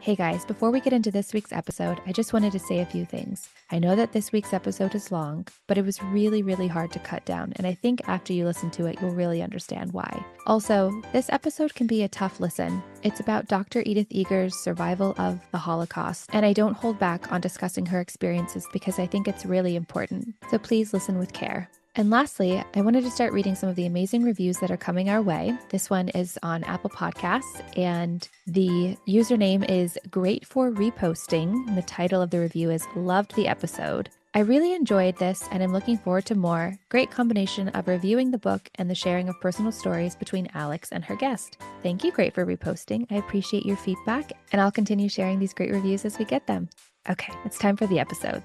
Hey guys, before we get into this week's episode, I just wanted to say a few things. I know that this week's episode is long, but it was really hard to cut down, and I think after you listen to it, you'll really understand why. Also, this episode can be a tough listen. It's about Dr. Edith Eger's survival of the Holocaust, and I don't hold back on discussing her experiences because I think it's really important. So please listen with care. And lastly, I wanted to start reading some of the amazing reviews that are coming our way. This one is on Apple Podcasts, and the username is Great for Reposting. And the title of the review is Loved the Episode. I really enjoyed this and I'm looking forward to more. Great combination of reviewing the book and the sharing of personal stories between Alex and her guest. Thank you, Great for Reposting. I appreciate your feedback, and I'll continue sharing these great reviews as we get them. Okay, it's time for the episode.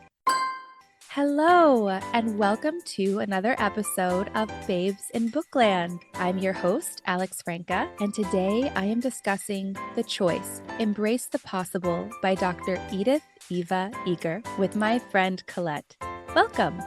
Hello, and welcome to another episode of Babes in Bookland. I'm your host, Alex Franca, and today I am discussing The Choice, Embrace the Possible by Dr. Edith Eva Eger with my friend Colette. Welcome.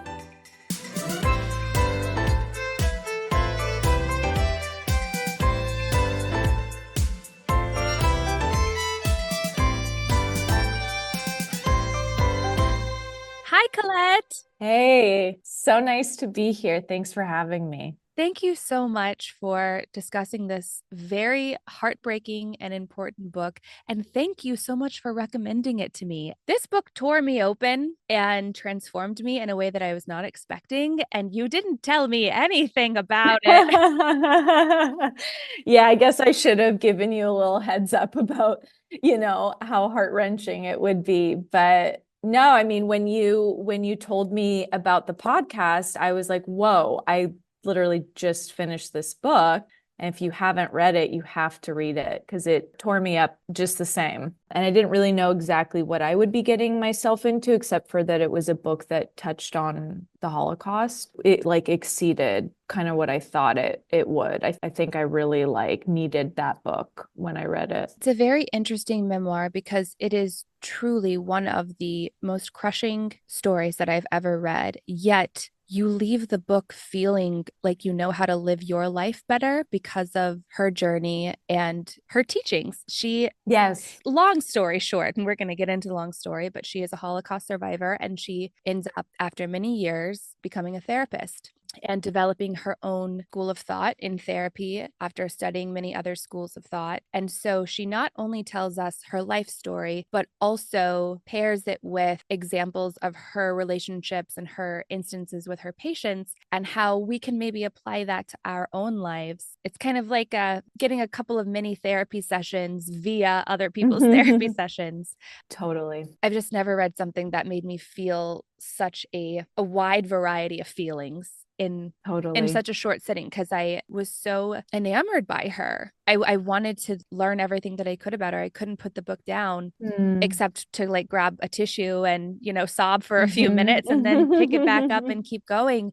Hi, Colette. Hey, so nice to be here. Thanks for having me. Thank you so much for discussing this very heartbreaking and important book. And thank you so much for recommending it to me. This book tore me open and transformed me in a way that I was not expecting. And you didn't tell me anything about it. Yeah, I guess I should have given you a little heads up about, how heart-wrenching it would be. But no, I mean, when you told me about the podcast, I was like, whoa, I literally just finished this book. And if you haven't read it, you have to read it because it tore me up just the same. And I didn't really know exactly what I would be getting myself into, except for that it was a book that touched on the Holocaust. It exceeded kind of what I thought it would. I think I really needed that book when I read it. It's a very interesting memoir because it is truly one of the most crushing stories that I've ever read, yet you leave the book feeling like you know how to live your life better because of her journey and her teachings. Yes. Long story short, and we're going to get into the long story, but she is a Holocaust survivor and she ends up, after many years, becoming a therapist and developing her own school of thought in therapy after studying many other schools of thought. And so she not only tells us her life story, but also pairs it with examples of her relationships and her instances with her patients and how we can maybe apply that to our own lives. It's kind of like getting a couple of mini therapy sessions via other people's therapy sessions. Totally. I've just never read something that made me feel such a wide variety of feelings in such a short sitting because I was so enamored by her. I wanted to learn everything that I could about her. I couldn't put the book down except to grab a tissue and, sob for a few minutes and then pick it back up and keep going.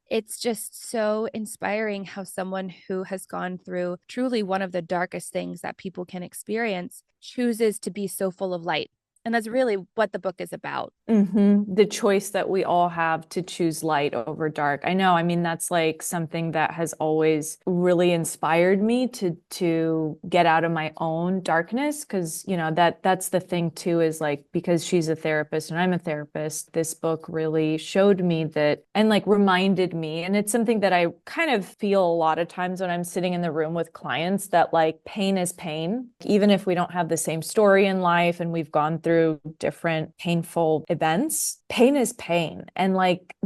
It's just so inspiring how someone who has gone through truly one of the darkest things that people can experience chooses to be so full of light. And that's really what the book is about. The choice that we all have to choose light over dark. I know. I mean, that's something that has always really inspired me to get out of my own darkness. Cause that's the thing too, is because she's a therapist and I'm a therapist, this book really showed me that and reminded me. And it's something that I kind of feel a lot of times when I'm sitting in the room with clients that pain is pain. Even if we don't have the same story in life and we've gone through different painful events, pain is pain. And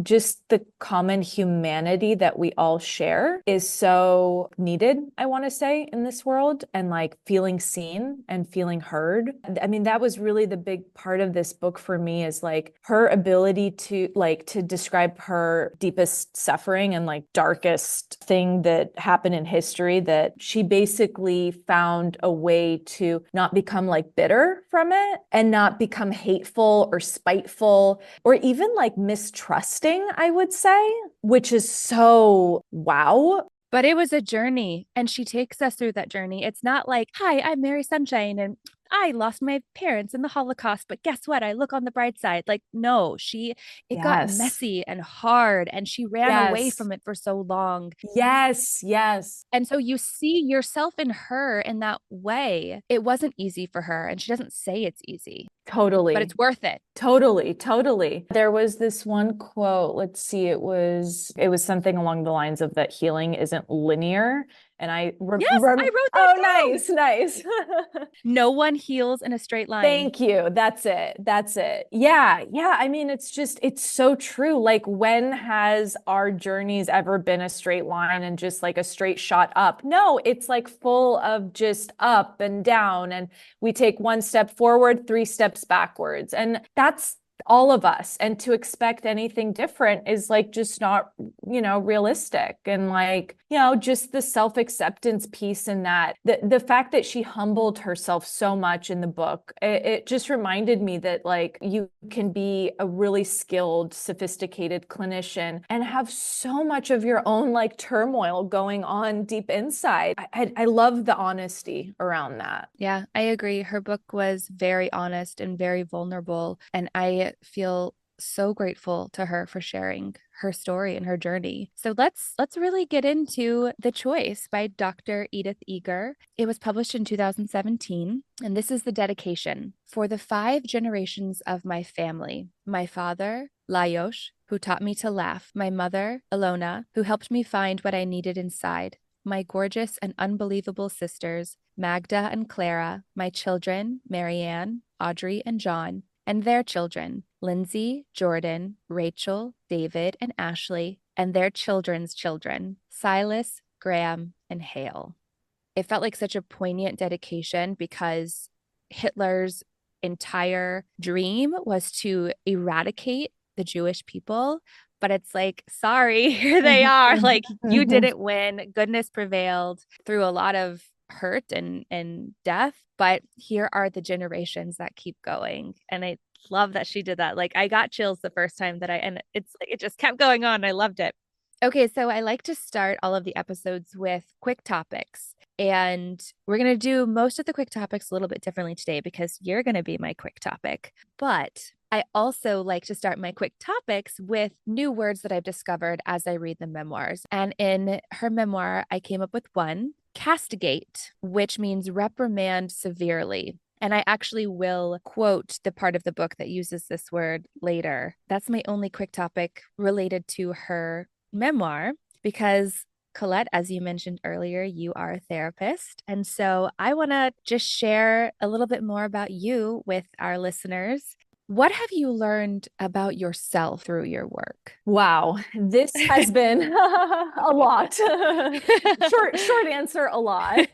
just the common humanity that we all share is so needed, I want to say, in this world, and feeling seen and feeling heard. I mean, that was really the big part of this book for me, is her ability to to describe her deepest suffering and darkest thing that happened in history, that she basically found a way to not become bitter from it and not become hateful or spiteful or even mistrusting, I would say, which is so wow. But it was a journey and she takes us through that journey. It's not hi, I'm Mary Sunshine and I lost my parents in the Holocaust, but guess what? I look on the bright side. Like, no, it got Yes. messy and hard, and she ran away Yes. from it for so long. Yes. Yes. And so you see yourself in her in that way. It wasn't easy for her, and she doesn't say it's easy, but Totally. it's worth it. Totally, totally. There was this one quote, let's see, it was something along the lines of that healing isn't linear. And Yes, I wrote that oh, down. nice, nice. No one heals in a straight line. Thank you. That's it. That's it. Yeah. Yeah. I mean, it's so true. Like, when has our journeys ever been a straight line and just like a straight shot up? No, it's like full of just up and down. And we take one step forward, three steps backwards. And that's all of us. And to expect anything different is like just not, realistic. And like, just the self-acceptance piece in that, the fact that she humbled herself so much in the book, it just reminded me that like you can be a really skilled, sophisticated clinician and have so much of your own like turmoil going on deep inside. I love the honesty around that. Yeah, I agree. Her book was very honest and very vulnerable. And I feel so grateful to her for sharing her story and her journey. So let's really get into The Choice by Dr. Edith Eger. It was published in 2017, and this is the dedication. For the 5 generations of my family, my father, Lajos, who taught me to laugh, my mother, Ilona, who helped me find what I needed inside, my gorgeous and unbelievable sisters, Magda and Clara, my children, Marianne, Audrey, and John, and their children, Lindsay, Jordan, Rachel, David, and Ashley, and their children's children, Silas, Graham, and Hale. It felt like such a poignant dedication because Hitler's entire dream was to eradicate the Jewish people. But it's like, sorry, here they are. Like, you didn't win. Goodness prevailed through a lot of hurt and death. But here are the generations that keep going. And I love that she did that. Like, I got chills the first time and it's like, it just kept going on. I loved it. Okay, so I like to start all of the episodes with quick topics. And we're going to do most of the quick topics a little bit differently today because you're going to be my quick topic. But I also like to start my quick topics with new words that I've discovered as I read the memoirs. And in her memoir, I came up with one, castigate, which means reprimand severely. And I actually will quote the part of the book that uses this word later. That's my only quick topic related to her memoir because Colette, as you mentioned earlier, you are a therapist. And so I want to just share a little bit more about you with our listeners. What have you learned about yourself through your work? Wow, this has been a lot. Short answer, a lot.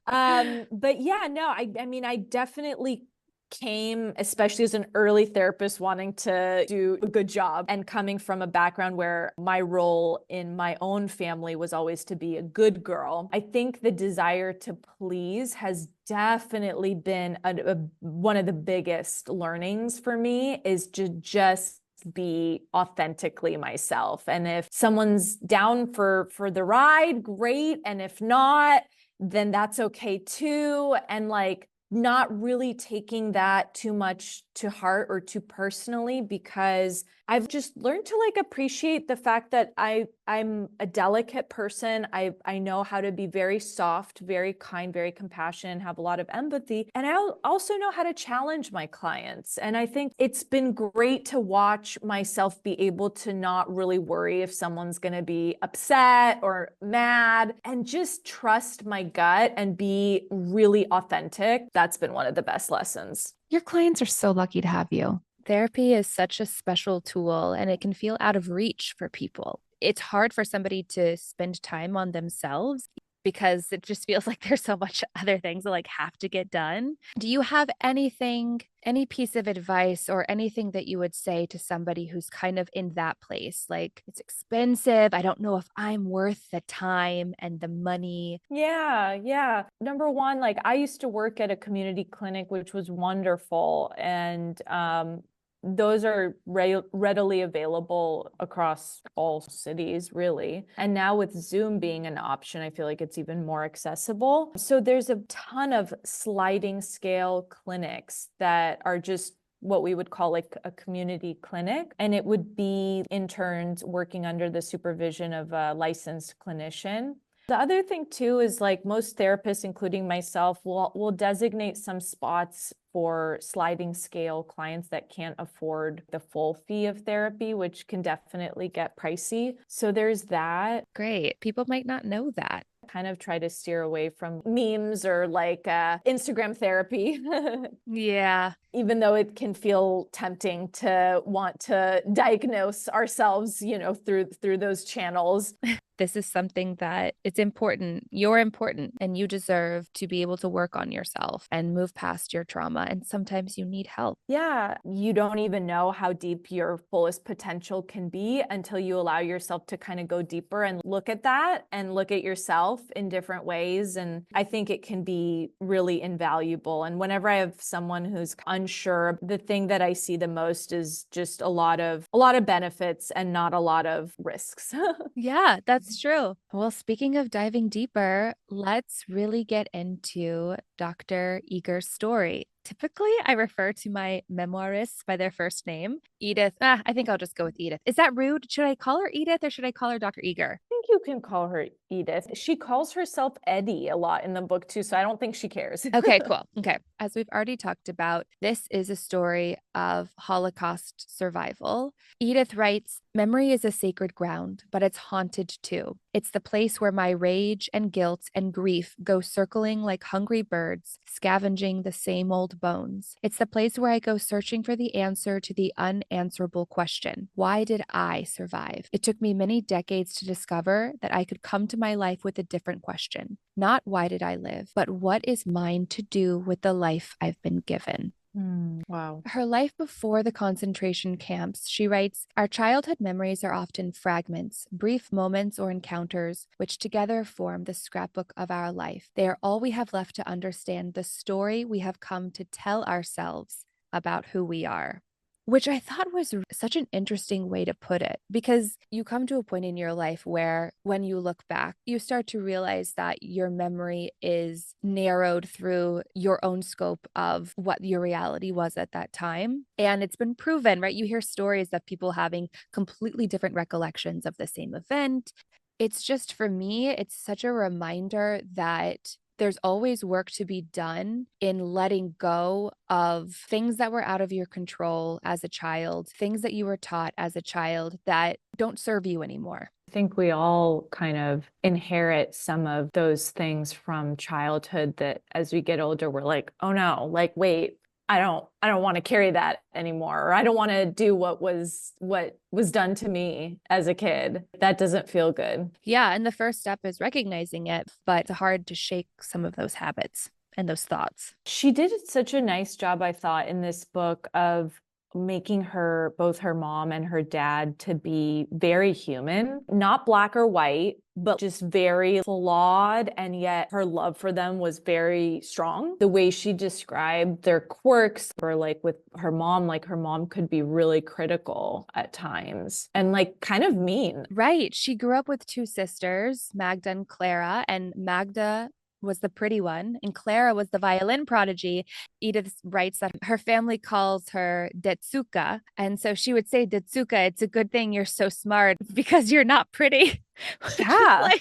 But yeah, no, I mean, I definitely came, especially as an early therapist, wanting to do a good job and coming from a background where my role in my own family was always to be a good girl. I think the desire to please has definitely been one of the biggest learnings for me, is to just be authentically myself. And if someone's down for the ride, great. And if not, then that's okay too. And like, not really taking that too much to heart or too personally, because I've just learned to like appreciate the fact that I'm a delicate person. I know how to be very soft, very kind, very compassionate, have a lot of empathy. And I also know how to challenge my clients. And I think it's been great to watch myself be able to not really worry if someone's going to be upset or mad, and just trust my gut and be really authentic. That's been one of the best lessons. Your clients are so lucky to have you. Therapy is such a special tool and it can feel out of reach for people. It's hard for somebody to spend time on themselves because it just feels like there's so much other things that like have to get done. Do you have any piece of advice or anything that you would say to somebody who's kind of in that place? Like, it's expensive. I don't know if I'm worth the time and the money. Yeah. Number one, like I used to work at a community clinic, which was wonderful. And those are readily available across all cities, really. And now with Zoom being an option, I feel like it's even more accessible. So there's a ton of sliding scale clinics that are just what we would call like a community clinic. And it would be interns working under the supervision of a licensed clinician. The other thing too is like most therapists, including myself, will designate some spots for sliding scale clients that can't afford the full fee of therapy, which can definitely get pricey. So there's that. Great. People might not know that. Kind of try to steer away from memes or like Instagram therapy. Yeah. Even though it can feel tempting to want to diagnose ourselves, you know, through those channels. This is something that it's important. You're important and you deserve to be able to work on yourself and move past your trauma. And sometimes you need help. Yeah, you don't even know how deep your fullest potential can be until you allow yourself to kind of go deeper and look at that and look at yourself in different ways. And I think it can be really invaluable. And whenever I have someone who's unsure, the thing that I see the most is just a lot of benefits and not a lot of risks. Yeah, that's true. Well, speaking of diving deeper, let's really get into Dr. Eger's story. Typically, I refer to my memoirists by their first name. Edith. I think I'll just go with Edith. Is that rude? Should I call her Edith or should I call her Dr. Eger? I think you can call her Edith. She calls herself Eddie a lot in the book too, so I don't think she cares. Okay, cool. Okay. As we've already talked about, this is a story of Holocaust survival. Edith writes, "Memory is a sacred ground, but it's haunted too. It's the place where my rage and guilt and grief go circling like hungry birds, scavenging the same old bones. It's the place where I go searching for the answer to the unanswerable question. Why did I survive? It took me many decades to discover that I could come to my life with a different question. Not why did I live, but what is mine to do with the life I've been given." Wow. Her life before the concentration camps, she writes, "Our childhood memories are often fragments, brief moments or encounters, which together form the scrapbook of our life. They are all we have left to understand the story we have come to tell ourselves about who we are." Which I thought was such an interesting way to put it, because you come to a point in your life where when you look back, you start to realize that your memory is narrowed through your own scope of what your reality was at that time. And it's been proven, right? You hear stories of people having completely different recollections of the same event. It's just, for me, it's such a reminder that there's always work to be done in letting go of things that were out of your control as a child, things that you were taught as a child that don't serve you anymore. I think we all kind of inherit some of those things from childhood that as we get older, we're like, oh no, like, wait, I don't want to carry that anymore. Or I don't want to do what was done to me as a kid. That doesn't feel good. Yeah. And the first step is recognizing it, but it's hard to shake some of those habits and those thoughts. She did such a nice job, I thought, in this book of making both her mom and her dad to be very human, not black or white, but just very flawed. And yet her love for them was very strong. The way she described their quirks, or like with her mom, like her mom could be really critical at times and like kind of mean. Right. She grew up with two sisters, Magda and Clara, and Magda was the pretty one, and Clara was the violin prodigy. Edith writes that her family calls her Detsuka. And so she would say, "Detsuka, it's a good thing you're so smart because you're not pretty." Yeah, like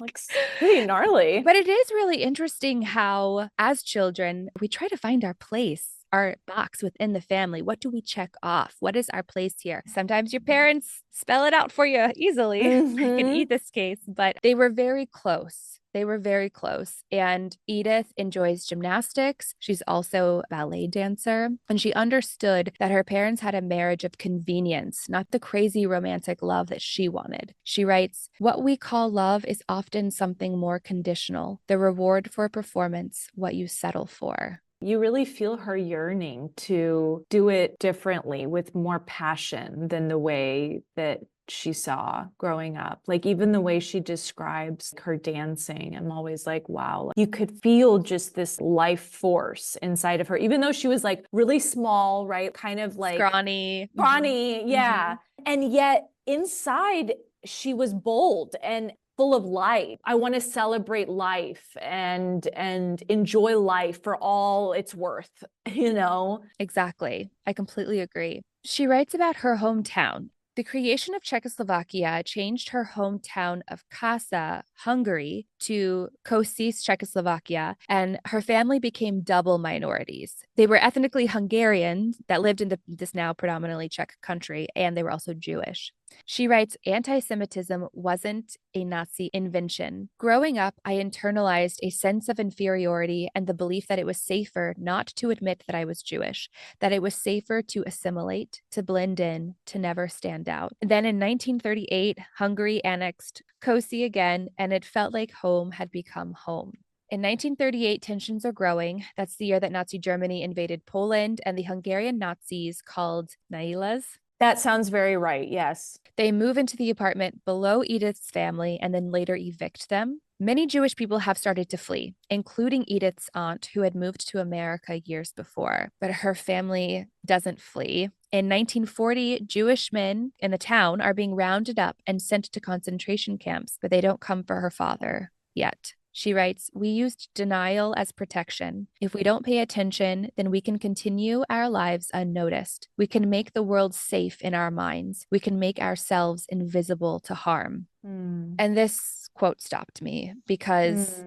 pretty gnarly. But it is really interesting how, as children, we try to find our place, our box within the family. What do we check off? What is our place here? Sometimes your parents spell it out for you easily, like in Edith's case, but they were very close. They were very close. And Edith enjoys gymnastics. She's also a ballet dancer. And she understood that her parents had a marriage of convenience, not the crazy romantic love that she wanted. She writes, "What we call love is often something more conditional, the reward for performance, what you settle for." You really feel her yearning to do it differently with more passion than the way that she saw growing up. Like even the way she describes her dancing, I'm always like, wow, you could feel just this life force inside of her, even though she was like really small, right? Kind of like Scrawny. yeah. And yet inside she was bold and full of life. I want to celebrate life and enjoy life for all it's worth, you know? Exactly. I completely agree. She writes about her hometown. The creation of Czechoslovakia changed her hometown of Kassa, Hungary, to Kosice, Czechoslovakia, and her family became double minorities. They were ethnically Hungarian that lived in this now predominantly Czech country, and they were also Jewish. She writes, anti-Semitism wasn't a Nazi invention. Growing up, I internalized a sense of inferiority and the belief that it was safer not to admit that I was Jewish, that it was safer to assimilate, to blend in, to never stand out. Then in 1938, Hungary annexed Kosice again, and it felt like home had become home. In 1938, tensions are growing. That's the year that Nazi Germany invaded Poland, and the Hungarian Nazis, called Nailas, that sounds very right. Yes. they move into the apartment below Edith's family and then later evict them. Many Jewish people have started to flee, including Edith's aunt, who had moved to America years before, but her family doesn't flee. In 1940, Jewish men in the town are being rounded up and sent to concentration camps, but they don't come for her father yet. She writes, we used denial as protection. If we don't pay attention, then we can continue our lives unnoticed. We can make the world safe in our minds. We can make ourselves invisible to harm. And this quote stopped me because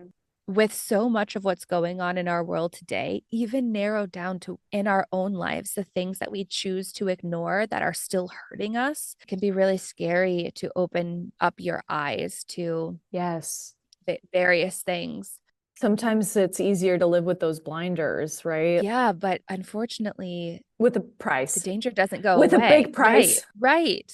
with so much of what's going on in our world today, even narrowed down to in our own lives, the things that we choose to ignore that are still hurting us, can be really scary to open up your eyes to. Yes. Various things. Sometimes it's easier to live with those blinders, right? Yeah, but unfortunately, with a price. The danger doesn't go with away. a big price. Right.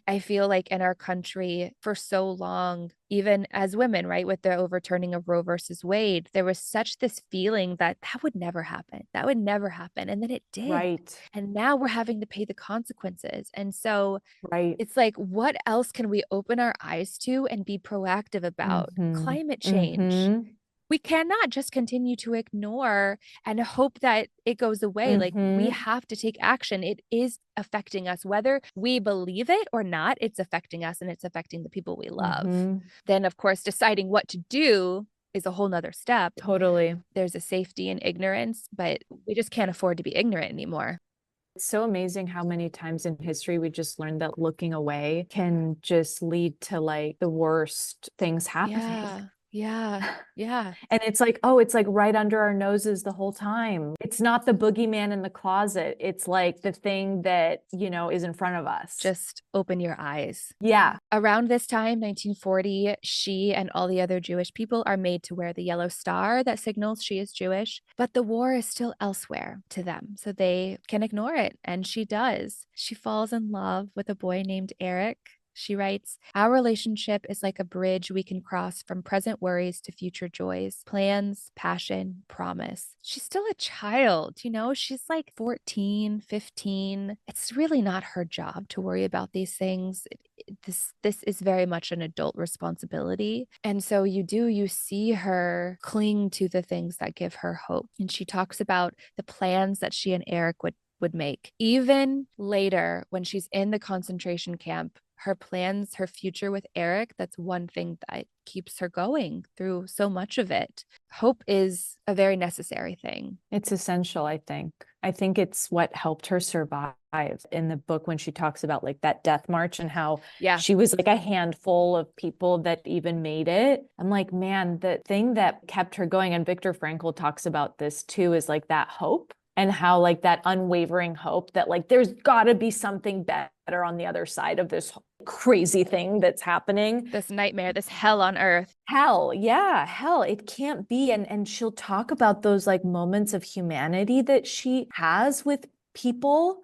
I feel like in our country for so long, even as women, right, with the overturning of Roe versus Wade, there was such this feeling that would never happen. That would never happen. And then it did. Right. And now we're having to pay the consequences. And so right. It's like, what else can we open our eyes to and be proactive about? Climate change. We cannot just continue to ignore and hope that it goes away. Like, we have to take action. It is affecting us, whether we believe it or not. It's affecting us and it's affecting the people we love. Then, of course, deciding what to do is a whole nother step. Totally. There's a safety in ignorance, but we just can't afford to be ignorant anymore. It's so amazing how many times in history we just learned that looking away can just lead to like the worst things happening. Yeah. And it's like, oh, it's like right under our noses the whole time. It's not the boogeyman in the closet. It's like the thing that, is in front of us. Just open your eyes. Yeah. Around this time, 1940, she and all the other Jewish people are made to wear the yellow star that signals she is Jewish, but the war is still elsewhere to them, so they can ignore it. And she does. She falls in love with a boy named Eric. She writes, our relationship is like a bridge we can cross from present worries to future joys, plans, passion, promise. She's still a child, she's like 14, 15. It's really not her job to worry about these things. This is very much an adult responsibility. And so you see her cling to the things that give her hope. And she talks about the plans that she and Eric would make. Even later, when she's in the concentration camp, her plans, her future with Eric, that's one thing that keeps her going through so much of it. Hope is a very necessary thing. It's essential, I think. I think it's what helped her survive in the book when she talks about like that death march and how she was like a handful of people that even made it. I'm like, man, the thing that kept her going, and Viktor Frankl talks about this too, is like that hope. And how like that unwavering hope that like there's got to be something better on the other side of this crazy thing that's happening. This nightmare, this hell on earth. Hell, yeah, hell, it can't be. And she'll talk about those like moments of humanity that she has with people.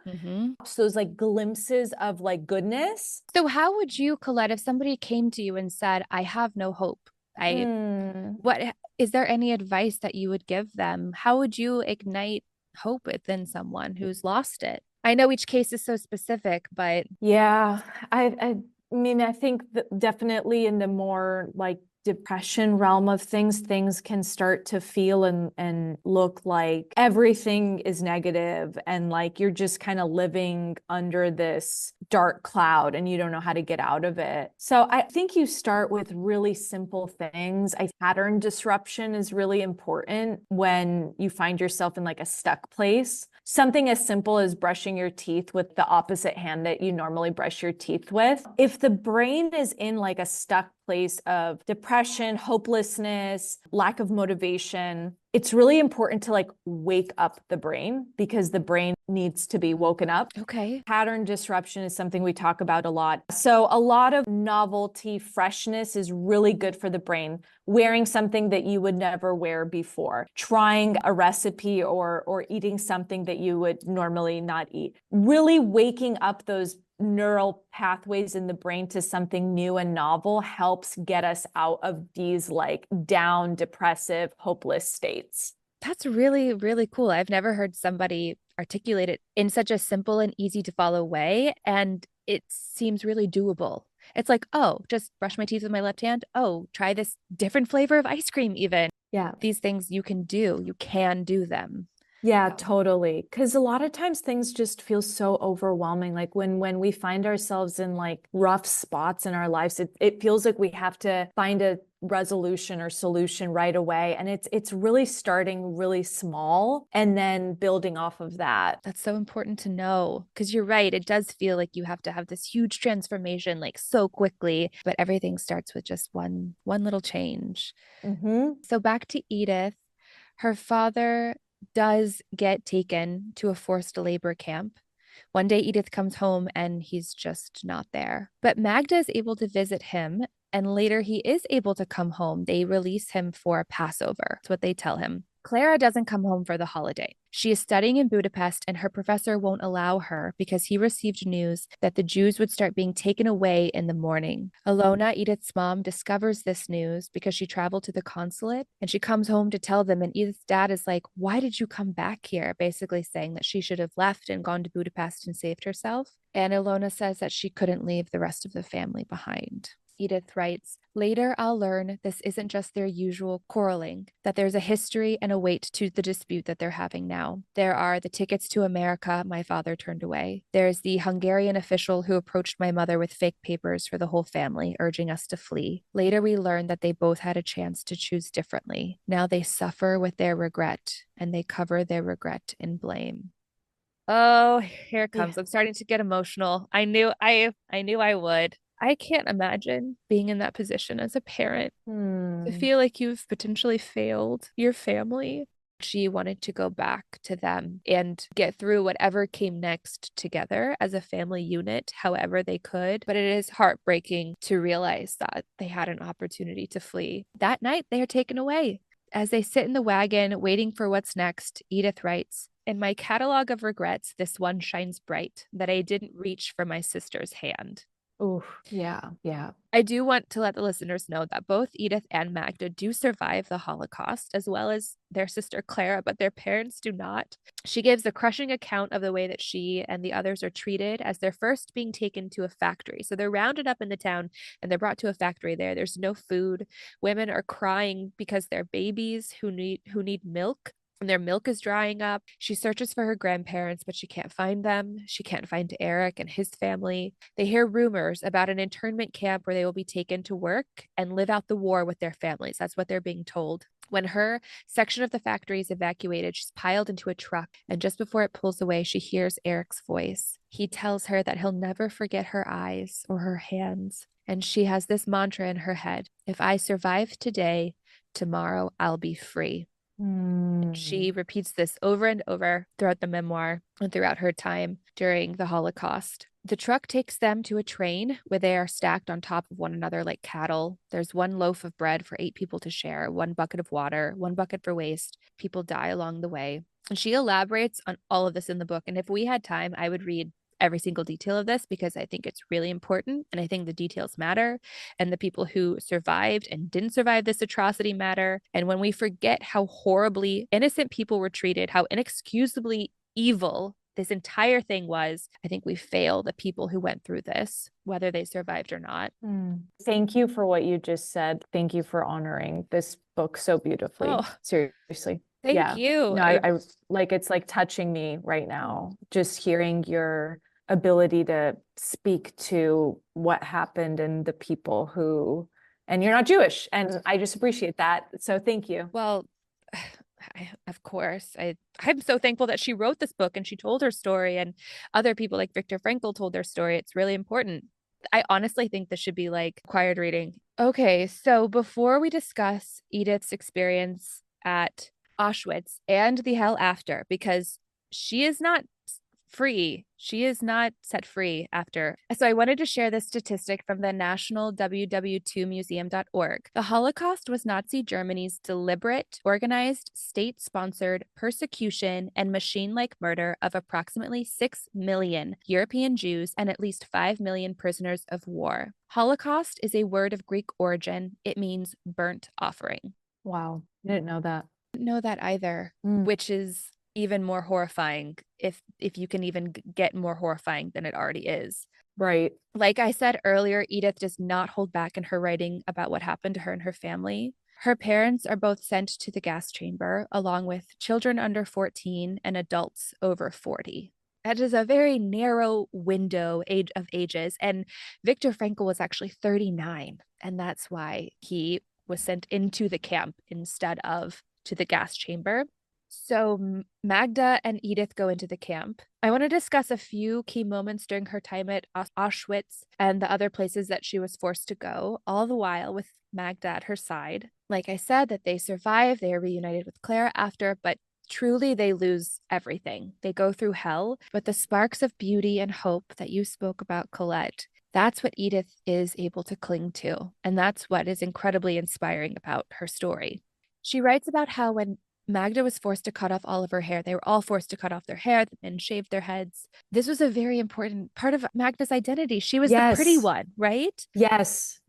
So those like glimpses of like goodness. So how would you, Colette, if somebody came to you and said, I have no hope, what is there any advice that you would give them? How would you ignite hope within someone who's lost it? I know each case is so specific, but Yeah, I mean, I think that definitely in the more like depression realm of things, things can start to feel and look like everything is negative and like you're just kind of living under this dark cloud and you don't know how to get out of it. So I think you start with really simple things. Pattern disruption is really important when you find yourself in like a stuck place. Something as simple as brushing your teeth with the opposite hand that you normally brush your teeth with. If the brain is in like a stuck place of depression, hopelessness, lack of motivation, it's really important to like wake up the brain because the brain needs to be woken up. okay. Pattern disruption is something we talk about a lot. So a lot of novelty, freshness is really good for the brain. Wearing something that you would never wear before, trying a recipe or eating something that you would normally not eat. Really waking up those neural pathways in the brain to something new and novel helps get us out of these like down, depressive, hopeless states. That's really, really cool. I've never heard somebody articulate it in such a simple and easy to follow way. And it seems really doable. It's like, oh, just brush my teeth with my left hand. Oh, try this different flavor of ice cream, even. Yeah. These things you can do, you can do them. Yeah, totally. Because a lot of times things just feel so overwhelming. Like when we find ourselves in like rough spots in our lives, it feels like we have to find a resolution or solution right away. And it's really starting really small and then building off of that. That's so important to know because you're right. It does feel like you have to have this huge transformation like so quickly, but everything starts with just one little change. Mm-hmm. So back to Edith. Her father does get taken to a forced labor camp. One day, Edith comes home and he's just not there. But Magda is able to visit him, and later he is able to come home. They release him for Passover. That's what they tell him. Clara doesn't come home for the holiday. She is studying in Budapest, and her professor won't allow her because he received news that the Jews would start being taken away in the morning. Alona, Edith's mom, discovers this news because she traveled to the consulate and she comes home to tell them. And Edith's dad is like, "Why did you come back here?" Basically saying that she should have left and gone to Budapest and saved herself. And Alona says that she couldn't leave the rest of the family behind. Edith writes, "Later, I'll learn this isn't just their usual quarreling, that there's a history and a weight to the dispute that they're having now. There are the tickets to America my father turned away. There's the Hungarian official who approached my mother with fake papers for the whole family, urging us to flee. Later, we learned that they both had a chance to choose differently. Now they suffer with their regret, and they cover their regret in blame." Oh, here it Yeah. comes. I'm starting to get emotional. I knew I would. I can't imagine being in that position as a parent, to Hmm. feel like you've potentially failed your family. She wanted to go back to them and get through whatever came next together as a family unit, however they could. But it is heartbreaking to realize that they had an opportunity to flee. That night, they are taken away. As they sit in the wagon waiting for what's next, Edith writes, "In my catalog of regrets, this one shines bright, that I didn't reach for my sister's hand." Oh, yeah, yeah. I do want to let the listeners know that both Edith and Magda do survive the Holocaust, as well as their sister Clara, but their parents do not. She gives a crushing account of the way that she and the others are treated as they're first being taken to a factory. So they're rounded up in the town and they're brought to a factory there. There's no food. Women are crying because they're babies who need milk. And their milk is drying up. She searches for her grandparents, but she can't find them. She can't find Eric and his family. They hear rumors about an internment camp where they will be taken to work and live out the war with their families. That's what they're being told. When her section of the factory is evacuated, she's piled into a truck. And just before it pulls away, she hears Eric's voice. He tells her that he'll never forget her eyes or her hands. And she has this mantra in her head: if I survive today, tomorrow I'll be free. She repeats this over and over throughout the memoir and throughout her time during the Holocaust. The truck takes them to a train where they are stacked on top of one another like cattle. There's one loaf of bread for 8 people to share, one bucket of water, one bucket for waste. People die along the way. And she elaborates on all of this in the book. And if we had time, I would read every single detail of this because I think it's really important and I think the details matter and the people who survived and didn't survive this atrocity matter. And when we forget how horribly innocent people were treated, how inexcusably evil this entire thing was, I think we fail the people who went through this, whether they survived or not. Thank you for what you just said. Thank you for honoring this book so beautifully. Oh, seriously. thank you. No, I like, it's like touching me right now, just hearing your ability to speak to what happened and the people who, and you're not Jewish, and I just appreciate that. So thank you. Well, of course, I'm so thankful that she wrote this book and she told her story, and other people like Viktor Frankl told their story. It's really important. I honestly think this should be like required reading. Okay, so before we discuss Edith's experience at Auschwitz and the hell after, because she is not free. She is not set free after. So I wanted to share this statistic from the National www2museum.org. The Holocaust was Nazi Germany's deliberate, organized, state-sponsored persecution and machine-like murder of approximately 6 million European Jews and at least 5 million prisoners of war. Holocaust is a word of Greek origin. It means burnt offering. Wow. I didn't know that. I didn't know that either, which is even more horrifying, if you can even get more horrifying than it already is. Right. Like I said earlier, Edith does not hold back in her writing about what happened to her and her family. Her parents are both sent to the gas chamber, along with children under 14 and adults over 40. That is a very narrow window of ages. And Viktor Frankl was actually 39, and that's why he was sent into the camp instead of to the gas chamber. So Magda and Edith go into the camp. I want to discuss a few key moments during her time at Auschwitz and the other places that she was forced to go, all the while with Magda at her side. Like I said, that they survive, they are reunited with Clara after, but truly they lose everything. They go through hell, but the sparks of beauty and hope that you spoke about, Colette, that's what Edith is able to cling to. And that's what is incredibly inspiring about her story. She writes about how when Magda was forced to cut off all of her hair. They were all forced to cut off their hair and shave their heads. This was a very important part of Magda's identity. She was the pretty one, right? Yes.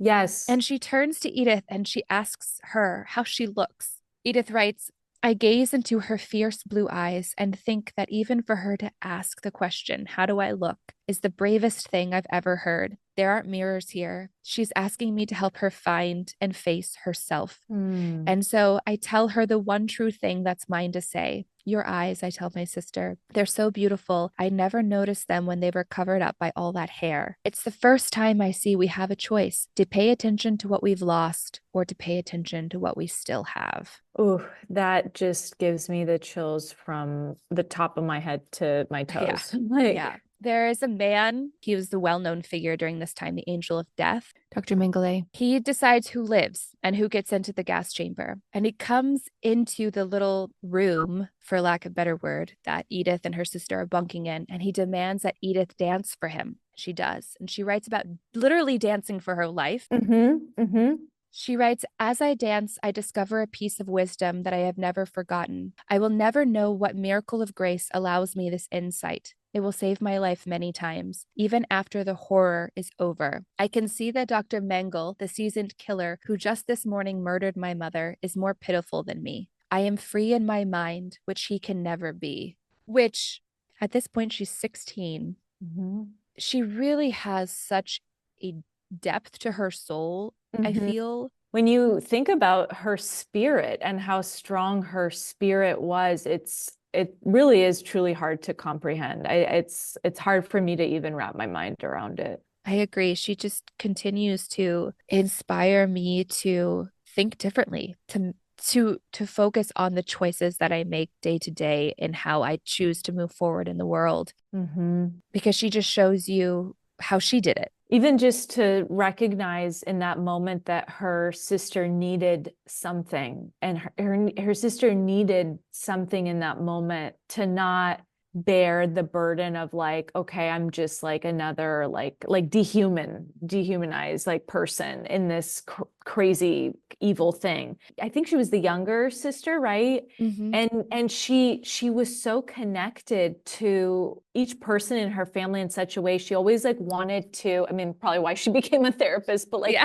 And she turns to Edith and she asks her how she looks. Edith writes, I gaze into her fierce blue eyes and think that even for her to ask the question, how do I look, is the bravest thing I've ever heard. There aren't mirrors here. She's asking me to help her find and face herself. And so I tell her the one true thing that's mine to say. Your eyes, I tell my sister, they're so beautiful. I never noticed them when they were covered up by all that hair. It's the first time I see we have a choice to pay attention to what we've lost or to pay attention to what we still have. Oh, that just gives me the chills from the top of my head to my toes. Yeah. There is a man, he was the well-known figure during this time, the angel of death, Dr. Mengele. He decides who lives and who gets into the gas chamber. And he comes into the little room, for lack of a better word, that Edith and her sister are bunking in. And he demands that Edith dance for him. She does. And she writes about literally dancing for her life. She writes, as I dance, I discover a piece of wisdom that I have never forgotten. I will never know what miracle of grace allows me this insight. It will save my life many times, even after the horror is over. I can see that Dr. Mengele, the seasoned killer who just this morning murdered my mother, is more pitiful than me. I am free in my mind, which he can never be. Which, at this point, she's 16. She really has such a depth to her soul, I feel. When you think about her spirit and how strong her spirit was, it really is truly hard to comprehend. It's hard for me to even wrap my mind around it. I agree. She just continues to inspire me to think differently, to focus on the choices that I make day to day and how I choose to move forward in the world. Because she just shows you how she did it. Even just to recognize in that moment that her sister needed something, and her sister needed something in that moment to not bear the burden of like, okay, I'm just like another like dehumanized like person in this crazy evil thing. I think she was the younger sister, right? And she was so connected to each person in her family in such a way. She always like wanted to, I mean, probably why she became a therapist, but like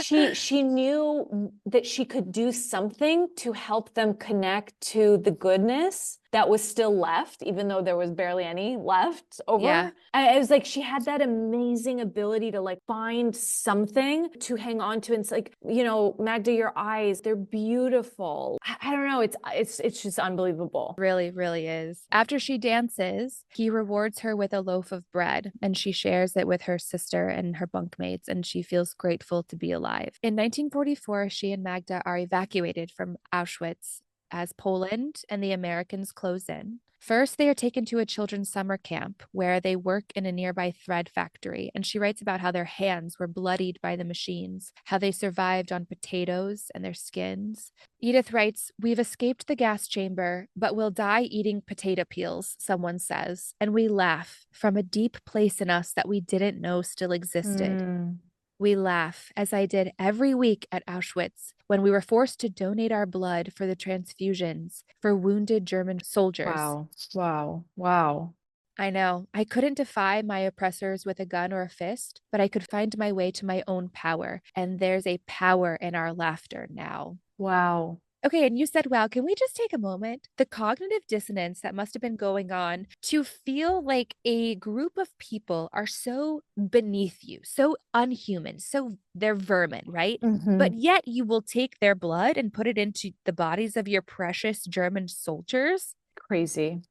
she knew that she could do something to help them connect to the goodness that was still left, even though there was barely any left over. Yeah. I was like, she had that amazing ability to like find something to hang on to. And it's like, you know, Magda, your eyes, they're beautiful. I don't know. It's just unbelievable. Really, really is. After she dances, he rewards her with a loaf of bread, and she shares it with her sister and her bunkmates, and she feels grateful to be alive. In 1944, she and Magda are evacuated from Auschwitz as Poland and the Americans close in. First, they are taken to a children's summer camp where they work in a nearby thread factory. And she writes about how their hands were bloodied by the machines, how they survived on potatoes and their skins. Edith writes, "We've escaped the gas chamber, but we'll die eating potato peels," someone says. And we laugh from a deep place in us that we didn't know still existed. We laugh, as I did every week at Auschwitz when we were forced to donate our blood for the transfusions for wounded German soldiers. Wow. Wow. Wow. I know. I couldn't defy my oppressors with a gun or a fist, but I could find my way to my own power. And there's a power in our laughter now. Wow. Okay, and you said, wow, can we just take a moment? The cognitive dissonance that must have been going on to feel like a group of people are so beneath you, so unhuman, so they're vermin, right? But yet you will take their blood and put it into the bodies of your precious German soldiers. Crazy.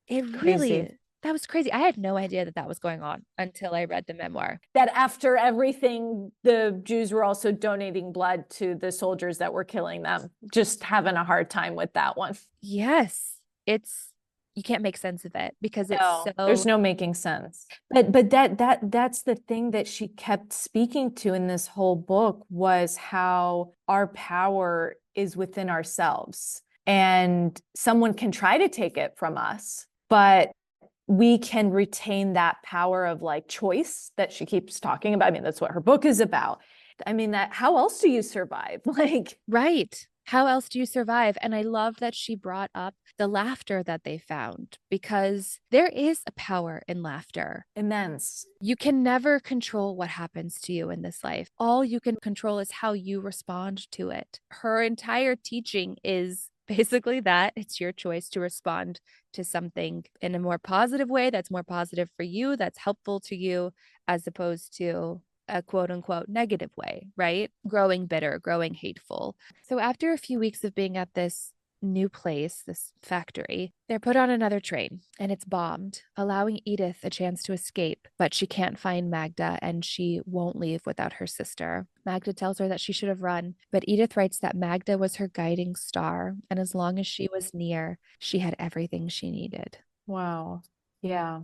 It really, that was crazy. I had no idea that that was going on until I read the memoir. That after everything, the Jews were also donating blood to the soldiers that were killing them. Just having a hard time with that one. Yes, you can't make sense of it because it's so there's no making sense. But that's the thing that she kept speaking to in this whole book, was how our power is within ourselves, and someone can try to take it from us, but we can retain that power of like choice that she keeps talking about. I mean, that's what her book is about. I mean, that how else do you survive? Like, right. How else do you survive? And I love that she brought up the laughter that they found, because there is a power in laughter. Immense. You can never control what happens to you in this life. All you can control is how you respond to it. Her entire teaching is basically that it's your choice to respond to something in a more positive way that's more positive for you, that's helpful to you, as opposed to a quote unquote negative way, right? Growing bitter, growing hateful. So after a few weeks of being at this new place, this factory, they're put on another train and it's bombed, allowing Edith a chance to escape. But she can't find Magda and she won't leave without her sister. Magda tells her that she should have run, but Edith writes that Magda was her guiding star. And as long as she was near, she had everything she needed. Wow. Yeah.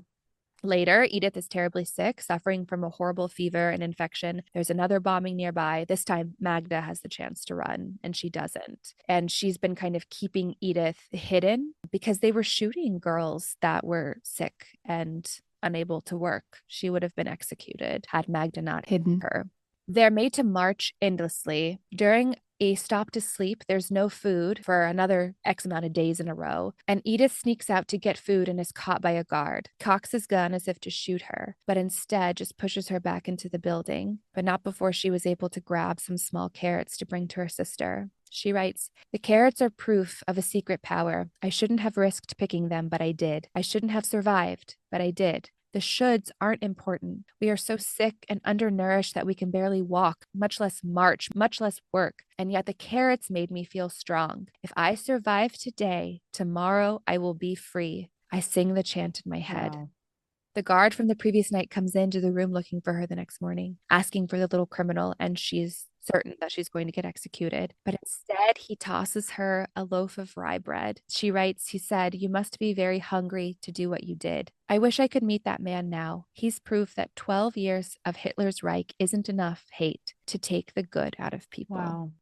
Later, Edith is terribly sick, suffering from a horrible fever and infection. There's another bombing nearby. This time, Magda has the chance to run, and she doesn't. And she's been kind of keeping Edith hidden because they were shooting girls that were sick and unable to work. She would have been executed had Magda not hidden her. They're made to march endlessly. During a stop to sleep, there's no food for another X amount of days in a row, and Edith sneaks out to get food and is caught by a guard, cocks his gun as if to shoot her, but instead just pushes her back into the building, but not before she was able to grab some small carrots to bring to her sister. She writes, "The carrots are proof of a secret power. I shouldn't have risked picking them, but I did. I shouldn't have survived, but I did. The shoulds aren't important. We are so sick and undernourished that we can barely walk, much less march, much less work. And yet the carrots made me feel strong. If I survive today, tomorrow I will be free." I sing the chant in my head. Wow. The guard from the previous night comes into the room looking for her the next morning, asking for the little criminal, and she's certain that she's going to get executed. But instead, he tosses her a loaf of rye bread. She writes, he said, "You must be very hungry to do what you did. I wish I could meet that man now. He's proof that 12 years of Hitler's Reich isn't enough hate to take the good out of people." Wow.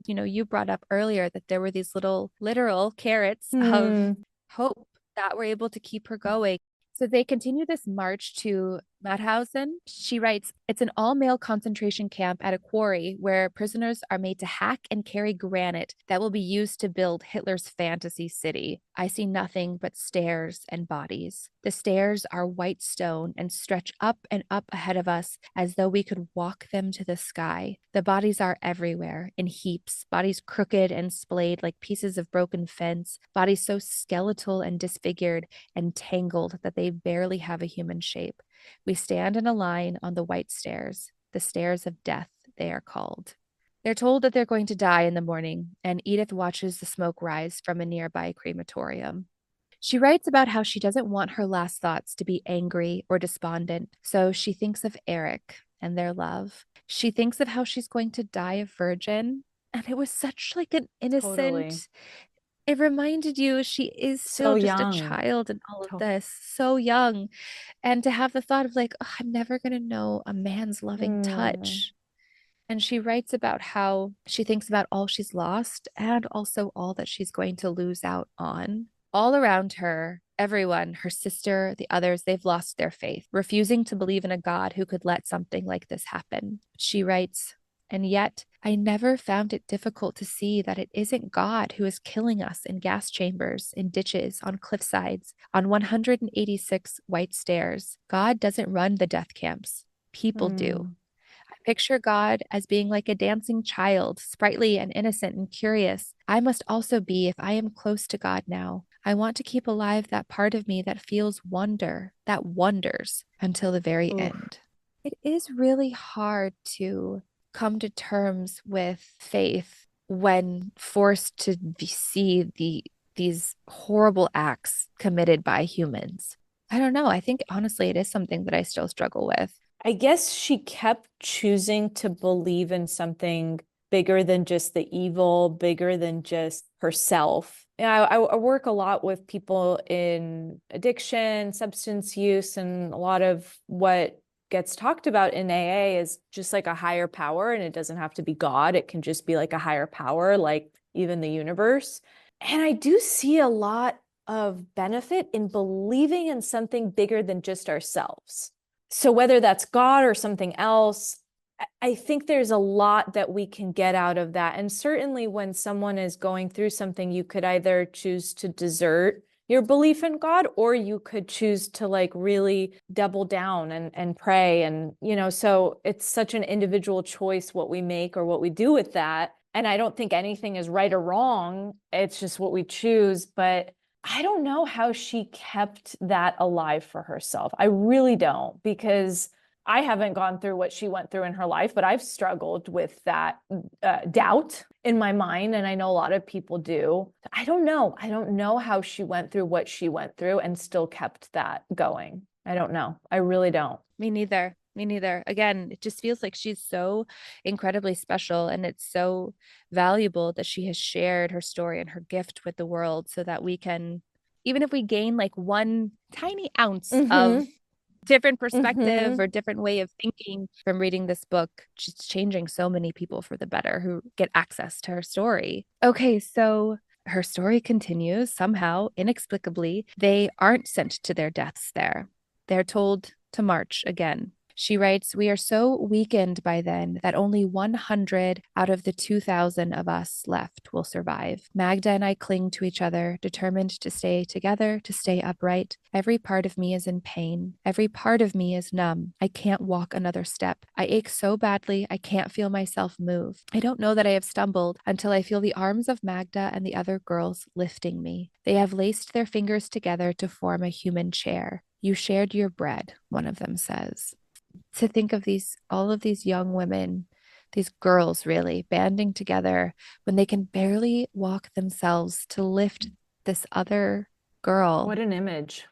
You know, you brought up earlier that there were these little literal carrots of hope that were able to keep her going. So they continue this march to Mauthausen. She writes, "It's an all-male concentration camp at a quarry where prisoners are made to hack and carry granite that will be used to build Hitler's fantasy city. I see nothing but stairs and bodies. The stairs are white stone and stretch up and up ahead of us as though we could walk them to the sky. The bodies are everywhere, in heaps, bodies crooked and splayed like pieces of broken fence, bodies so skeletal and disfigured and tangled that they barely have a human shape. We stand in a line on the white stairs, the stairs of death, they are called. They're told that they're going to die in the morning, and Edith watches the smoke rise from a nearby crematorium. She writes about how she doesn't want her last thoughts to be angry or despondent, so she thinks of Eric and their love. She thinks of how she's going to die a virgin, and it was such like an Totally. innocent. It reminded you she is So still just a young. child in all of To- this, so young, and to have the thought of like, "Oh, I'm never going to know a man's loving Mm. touch." And she writes about how she thinks about all she's lost and also all that she's going to lose out on. All around her, everyone, her sister, the others, they've lost their faith, refusing to believe in a God who could let something like this happen. She writes, and yet I never found it difficult to see that it isn't God who is killing us in gas chambers, in ditches, on cliff sides, on 186 white stairs. God doesn't run the death camps. People do. Mm. Picture God as being like a dancing child, sprightly and innocent and curious. I must also be if I am close to God now. I want to keep alive that part of me that feels wonder, that wonders until the very Oof. end. It is really hard to come to terms with faith when forced to see these horrible acts committed by humans. I don't know. I think honestly, it is something that I still struggle with. I guess she kept choosing to believe in something bigger than just the evil, bigger than just herself. Yeah, I work a lot with people in addiction, substance use, and a lot of what gets talked about in AA is just like a higher power, and it doesn't have to be God. It can just be like a higher power, like even the universe. And I do see a lot of benefit in believing in something bigger than just ourselves. So whether that's God or something else, I think there's a lot that we can get out of that. And certainly when someone is going through something, you could either choose to desert your belief in God, or you could choose to like really double down and pray. And, so it's such an individual choice what we make or what we do with that. And I don't think anything is right or wrong. It's just what we choose. But I don't know how she kept that alive for herself. I really don't, because I haven't gone through what she went through in her life, but I've struggled with that doubt in my mind. And I know a lot of people do. I don't know. I don't know how she went through what she went through and still kept that going. I don't know. I really don't. Me neither. Me neither. Again, it just feels like she's so incredibly special, and it's so valuable that she has shared her story and her gift with the world so that we can, even if we gain like one tiny ounce of Mm-hmm. different perspective Mm-hmm. or different way of thinking from reading this book, she's changing so many people for the better who get access to her story. Okay, so her story continues somehow, inexplicably. They aren't sent to their deaths there. They're told to march again. She writes, we are so weakened by then that only 100 out of the 2,000 of us left will survive. Magda and I cling to each other, determined to stay together, to stay upright. Every part of me is in pain. Every part of me is numb. I can't walk another step. I ache so badly, I can't feel myself move. I don't know that I have stumbled until I feel the arms of Magda and the other girls lifting me. They have laced their fingers together to form a human chair. You shared your bread, one of them says. To think of all of these young women, these girls really banding together when they can barely walk themselves to lift this other girl. What an image.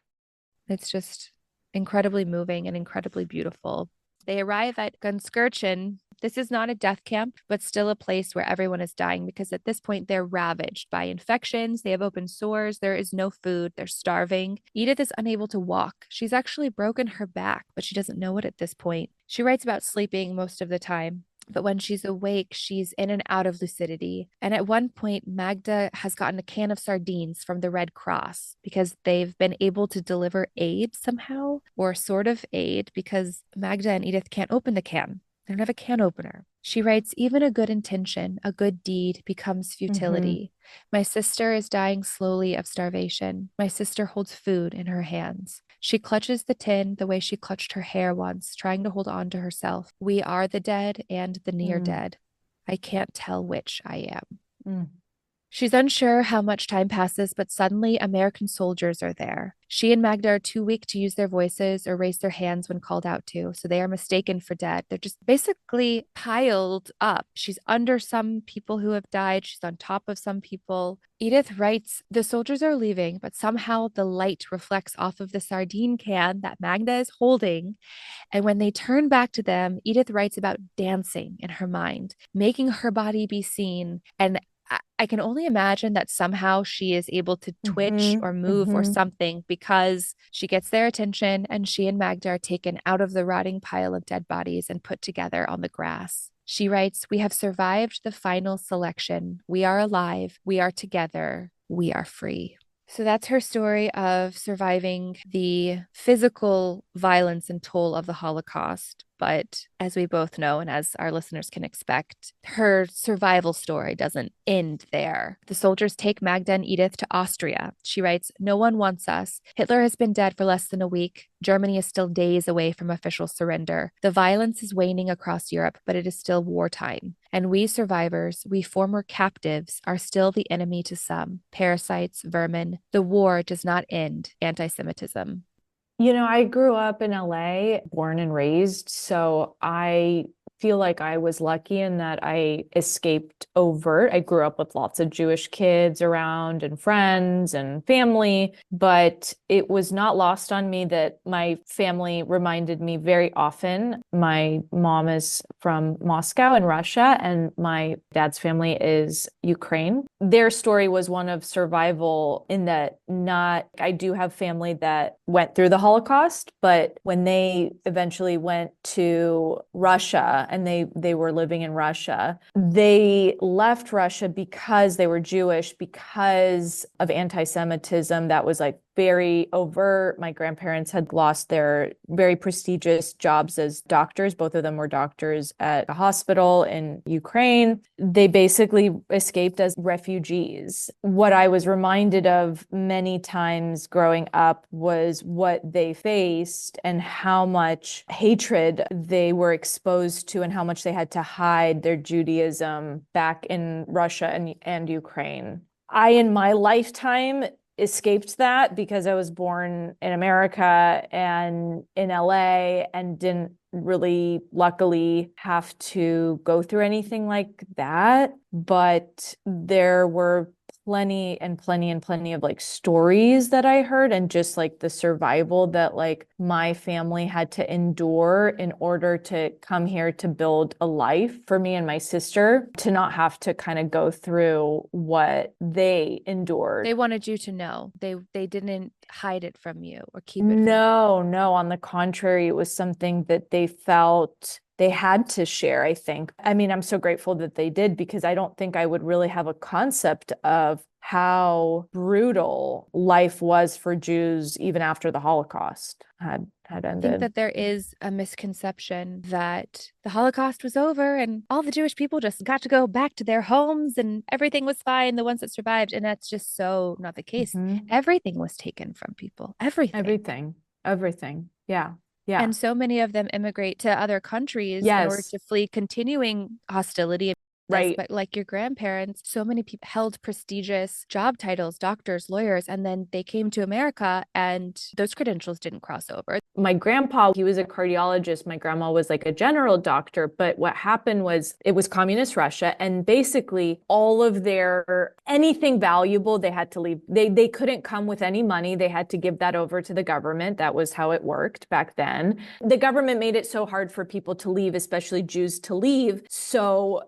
It's just incredibly moving and incredibly beautiful. They arrive at Gunskirchen. This is not a death camp, but still a place where everyone is dying because at this point they're ravaged by infections. They have open sores. There is no food. They're starving. Edith is unable to walk. She's actually broken her back, but she doesn't know it at this point. She writes about sleeping most of the time. But when she's awake, she's in and out of lucidity. And at one point, Magda has gotten a can of sardines from the Red Cross because they've been able to deliver aid somehow, or sort of aid, because Magda and Edith can't open the can. They don't have a can opener. She writes, even a good intention, a good deed becomes futility. My sister is dying slowly of starvation. My sister holds food in her hands. She clutches the tin the way she clutched her hair once, trying to hold on to herself. We are the dead and the near dead. I can't tell which I am. Mm. She's unsure how much time passes, but suddenly American soldiers are there. She and Magda are too weak to use their voices or raise their hands when called out to, so they are mistaken for dead. They're just basically piled up. She's under some people who have died. She's on top of some people. Edith writes, the soldiers are leaving, but somehow the light reflects off of the sardine can that Magda is holding. And when they turn back to them, Edith writes about dancing in her mind, making her body be seen. And I can only imagine that somehow she is able to twitch or move or something because she gets their attention and she and Magda are taken out of the rotting pile of dead bodies and put together on the grass. She writes, we have survived the final selection. We are alive. We are together. We are free. So that's her story of surviving the physical violence and toll of the Holocaust. But as we both know, and as our listeners can expect, her survival story doesn't end there. The soldiers take Magda and Edith to Austria. She writes, no one wants us. Hitler has been dead for less than a week. Germany is still days away from official surrender. The violence is waning across Europe, but it is still wartime. And we survivors, we former captives, are still the enemy to some. Parasites, vermin. The war does not end. Anti-Semitism. You know, I grew up in LA, born and raised, so I feel like I was lucky in that I escaped overt. I grew up with lots of Jewish kids around and friends and family, but it was not lost on me that my family reminded me very often. My mom is from Moscow in Russia, and my dad's family is Ukraine. Their story was one of survival in that I do have family that went through the Holocaust, but when they eventually went to Russia and they were living in Russia, they left Russia because they were Jewish, because of anti-Semitism that was like very overt. My grandparents had lost their very prestigious jobs as doctors. Both of them were doctors at a hospital in Ukraine. They basically escaped as refugees. What I was reminded of many times growing up was what they faced and how much hatred they were exposed to and how much they had to hide their Judaism back in Russia and Ukraine. In my lifetime, escaped that because I was born in America and in LA and didn't really luckily have to go through anything like that. But there were plenty of like stories that I heard and just like the survival that like my family had to endure in order to come here to build a life for me and my sister, to not have to kind of go through what they endured. They wanted you to know. They didn't hide it from you or keep it from you. No, on the contrary, it was something that they felt they had to share, I think. I mean, I'm so grateful that they did, because I don't think I would really have a concept of how brutal life was for Jews even after the Holocaust had ended. I think that there is a misconception that the Holocaust was over and all the Jewish people just got to go back to their homes and everything was fine, the ones that survived. And that's just so not the case. Everything was taken from people. Everything. Yeah. And so many of them immigrate to other countries in order to flee continuing hostility. Right. But like your grandparents, so many people held prestigious job titles, doctors, lawyers, and then they came to America and those credentials didn't cross over. My grandpa, he was a cardiologist. My grandma was like a general doctor. But what happened was it was communist Russia. And basically all of anything valuable, they had to leave. They couldn't come with any money. They had to give that over to the government. That was how it worked back then. The government made it so hard for people to leave, especially Jews to leave. So,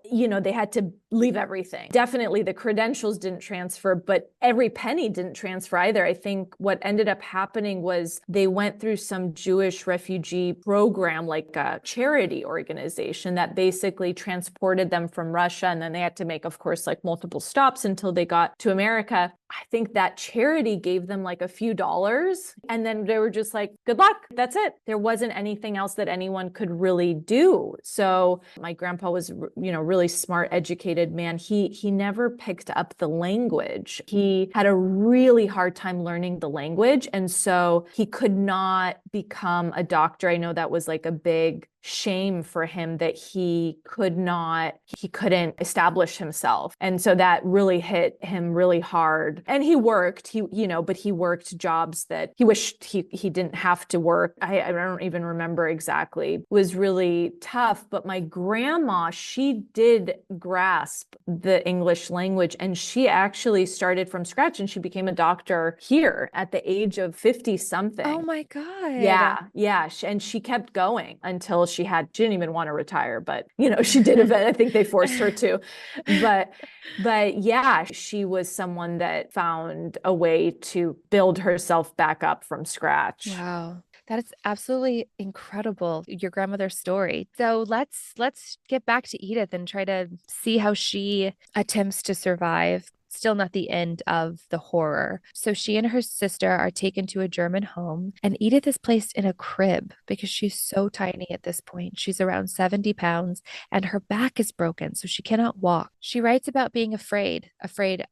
they had to leave everything. Definitely the credentials didn't transfer, but every penny didn't transfer either. I think what ended up happening was they went through some Jewish refugee program, like a charity organization that basically transported them from Russia. And then they had to make, of course, like multiple stops until they got to America. I think that charity gave them like a few dollars. And then they were just like, good luck. That's it. There wasn't anything else that anyone could really do. So my grandpa was, really smart, educated educated man. He never picked up the language. He had a really hard time learning the language. And so he could not become a doctor. I know that was like a big shame for him that he couldn't establish himself. And so that really hit him really hard. And he worked, but he worked jobs that he wished he didn't have to work. I don't even remember exactly. It was really tough. But my grandma, she did grasp the English language, and she actually started from scratch, and she became a doctor here at the age of 50 something. Oh my God. Yeah. And she kept going until she didn't even want to retire, but she did eventually. I think they forced her to, but yeah, she was someone that found a way to build herself back up from scratch. Wow. That is absolutely incredible, your grandmother's story. So let's get back to Edith and try to see how she attempts to survive. Still not the end of the horror. So she and her sister are taken to a German home, and Edith is placed in a crib because she's so tiny at this point. She's around 70 pounds and her back is broken, so she cannot walk. She writes about being afraid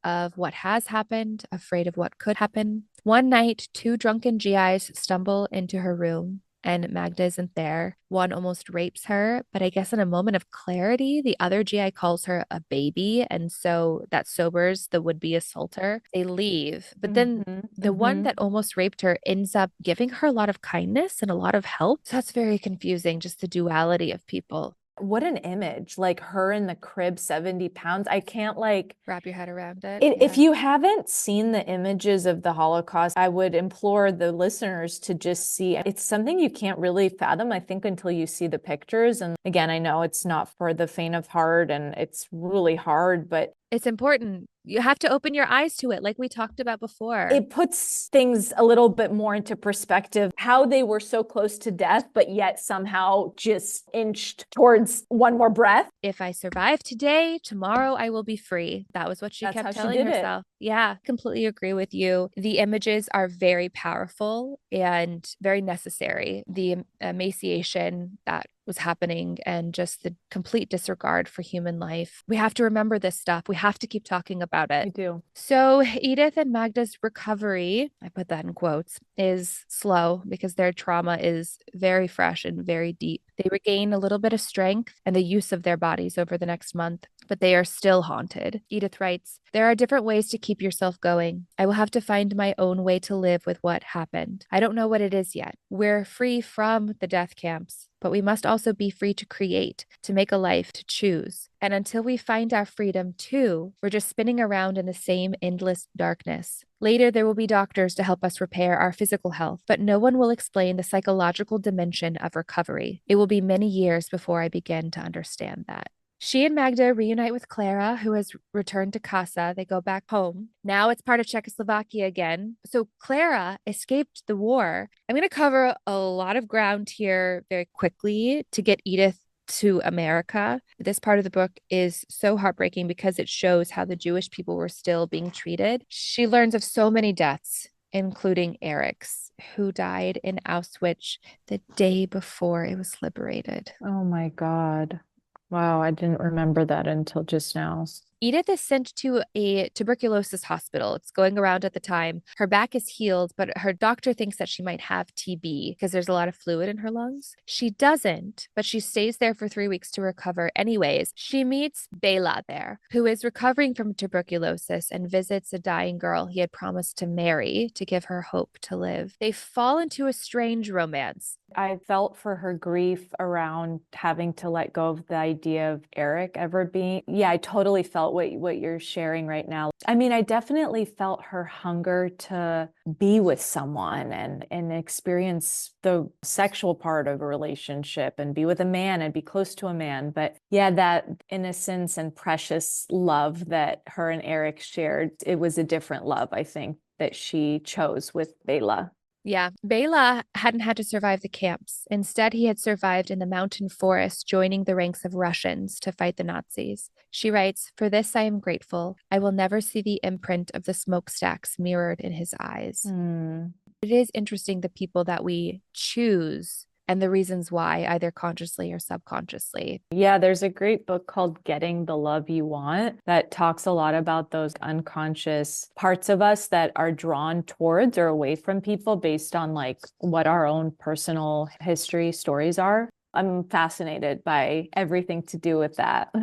of what has happened, afraid of what could happen. One night, two drunken GIs stumble into her room, and Magda isn't there. One almost rapes her, but I guess in a moment of clarity, the other GI calls her a baby, and so that sobers the would-be assaulter. They leave, but then the one that almost raped her ends up giving her a lot of kindness and a lot of help. So that's very confusing, just the duality of people. What an image, like her in the crib, 70 pounds. I can't wrap your head around it. If you haven't seen the images of the Holocaust, I would implore the listeners to just see. It's something you can't really fathom, I think, until you see the pictures. And again, I know it's not for the faint of heart and it's really hard, but it's important. You have to open your eyes to it, like we talked about before. It puts things a little bit more into perspective, how they were so close to death, but yet somehow just inched towards one more breath. If I survive today, tomorrow I will be free. That was what she kept telling herself. Yeah, completely agree with you. The images are very powerful and very necessary. The emaciation that was happening and just the complete disregard for human life. We have to remember this stuff. We have to keep talking about it. We do. So Edith and Magda's recovery, I put that in quotes, is slow because their trauma is very fresh and very deep. They regain a little bit of strength and the use of their bodies over the next month, but they are still haunted. Edith writes, "There are different ways to keep yourself going. I will have to find my own way to live with what happened. I don't know what it is yet. We're free from the death camps, but we must also be free to create, to make a life, to choose. And until we find our freedom too, we're just spinning around in the same endless darkness. Later, there will be doctors to help us repair our physical health, but no one will explain the psychological dimension of recovery. It will be many years before I begin to understand that." She and Magda reunite with Clara, who has returned to Casa. They go back home. Now it's part of Czechoslovakia again. So Clara escaped the war. I'm going to cover a lot of ground here very quickly to get Edith to America. This part of the book is so heartbreaking because it shows how the Jewish people were still being treated. She learns of so many deaths, including Eric's, who died in Auschwitz the day before it was liberated. Oh my God. Wow, I didn't remember that until just now. Edith is sent to a tuberculosis hospital. It's going around at the time. Her back is healed, but her doctor thinks that she might have TB because there's a lot of fluid in her lungs. She doesn't, but she stays there for 3 weeks to recover anyways. She meets Bela there, who is recovering from tuberculosis and visits a dying girl he had promised to marry to give her hope to live. They fall into a strange romance. I felt for her grief around having to let go of the idea of Eric ever being. Yeah, I totally felt what you're sharing right now. I mean, I definitely felt her hunger to be with someone and experience the sexual part of a relationship and be with a man and be close to a man. But yeah, that innocence and precious love that her and Eric shared, it was a different love, I think, that she chose with Bela. Yeah, Bela hadn't had to survive the camps. Instead, he had survived in the mountain forest, joining the ranks of Russians to fight the Nazis. She writes, "For this I am grateful. I will never see the imprint of the smokestacks mirrored in his eyes." It is interesting the people that we choose and the reasons why, either consciously or subconsciously. Yeah, there's a great book called Getting the Love You Want that talks a lot about those unconscious parts of us that are drawn towards or away from people based on like what our own personal history stories are. I'm fascinated by everything to do with that.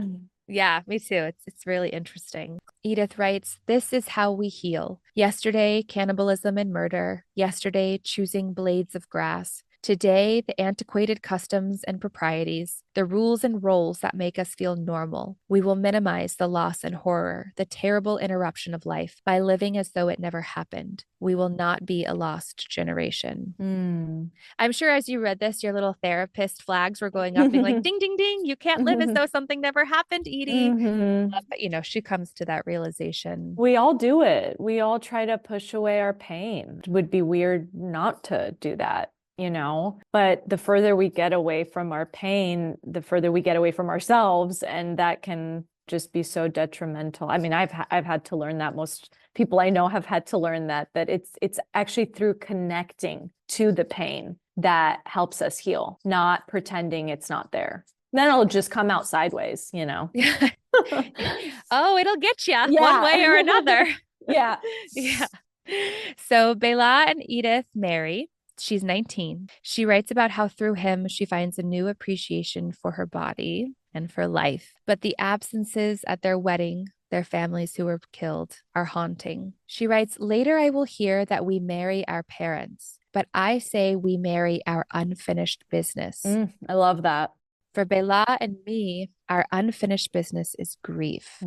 Yeah, me too. It's really interesting. Edith writes, "This is how we heal. Yesterday, cannibalism and murder. Yesterday, choosing blades of grass. Today, the antiquated customs and proprieties, the rules and roles that make us feel normal. We will minimize the loss and horror, the terrible interruption of life by living as though it never happened. We will not be a lost generation." I'm sure as you read this, your little therapist flags were going up, being like, ding, ding, ding, you can't live as though something never happened, Edie. But, she comes to that realization. We all do it. We all try to push away our pain. It would be weird not to do that. But the further we get away from our pain, the further we get away from ourselves, and that can just be so detrimental. I mean, I've had to learn that. Most people I know have had to learn that it's actually through connecting to the pain that helps us heal, not pretending it's not there. Then it'll just come out sideways, Oh, it'll get you one way or another. Yeah. Yeah. So Bela and Edith marry. She's 19. She writes about how through him, she finds a new appreciation for her body and for life. But the absences at their wedding, their families who were killed, are haunting. She writes, "Later I will hear that we marry our parents, but I say we marry our unfinished business." I love that. For Bela and me, our unfinished business is grief.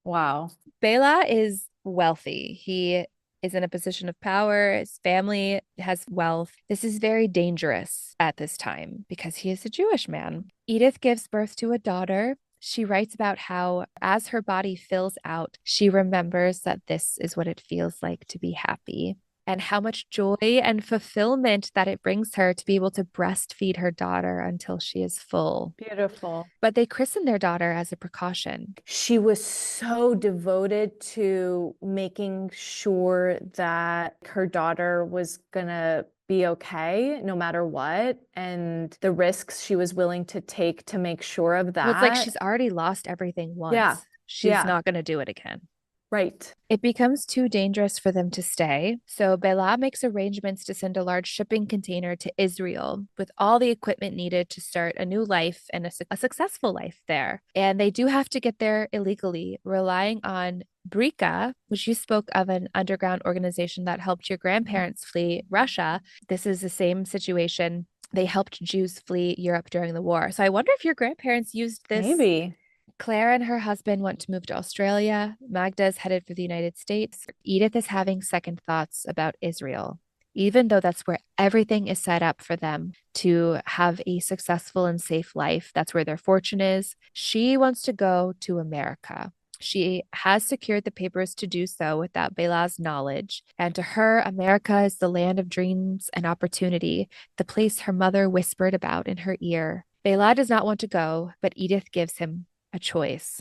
Wow. Bela is wealthy. He is in a position of power. His family has wealth. This is very dangerous at this time because he is a Jewish man. Edith gives birth to a daughter. She writes about how, as her body fills out, she remembers that this is what it feels like to be happy, and how much joy and fulfillment that it brings her to be able to breastfeed her daughter until she is full. Beautiful. But they christened their daughter as a precaution. She was so devoted to making sure that her daughter was going to be okay no matter what, and the risks she was willing to take to make sure of that. Well, it's like she's already lost everything once. Yeah. She's not going to do it again. Right. It becomes too dangerous for them to stay. So Bela makes arrangements to send a large shipping container to Israel with all the equipment needed to start a new life and a successful life there. And they do have to get there illegally, relying on Brika, which you spoke of, an underground organization that helped your grandparents flee Russia. This is the same situation. They helped Jews flee Europe during the war. So I wonder if your grandparents used this. Maybe. Claire and her husband want to move to Australia. Magda is headed for the United States. Edith is having second thoughts about Israel, even though that's where everything is set up for them to have a successful and safe life. That's where their fortune is. She wants to go to America. She has secured the papers to do so without Bela's knowledge. And to her, America is the land of dreams and opportunity, the place her mother whispered about in her ear. Bela does not want to go, but Edith gives him a choice: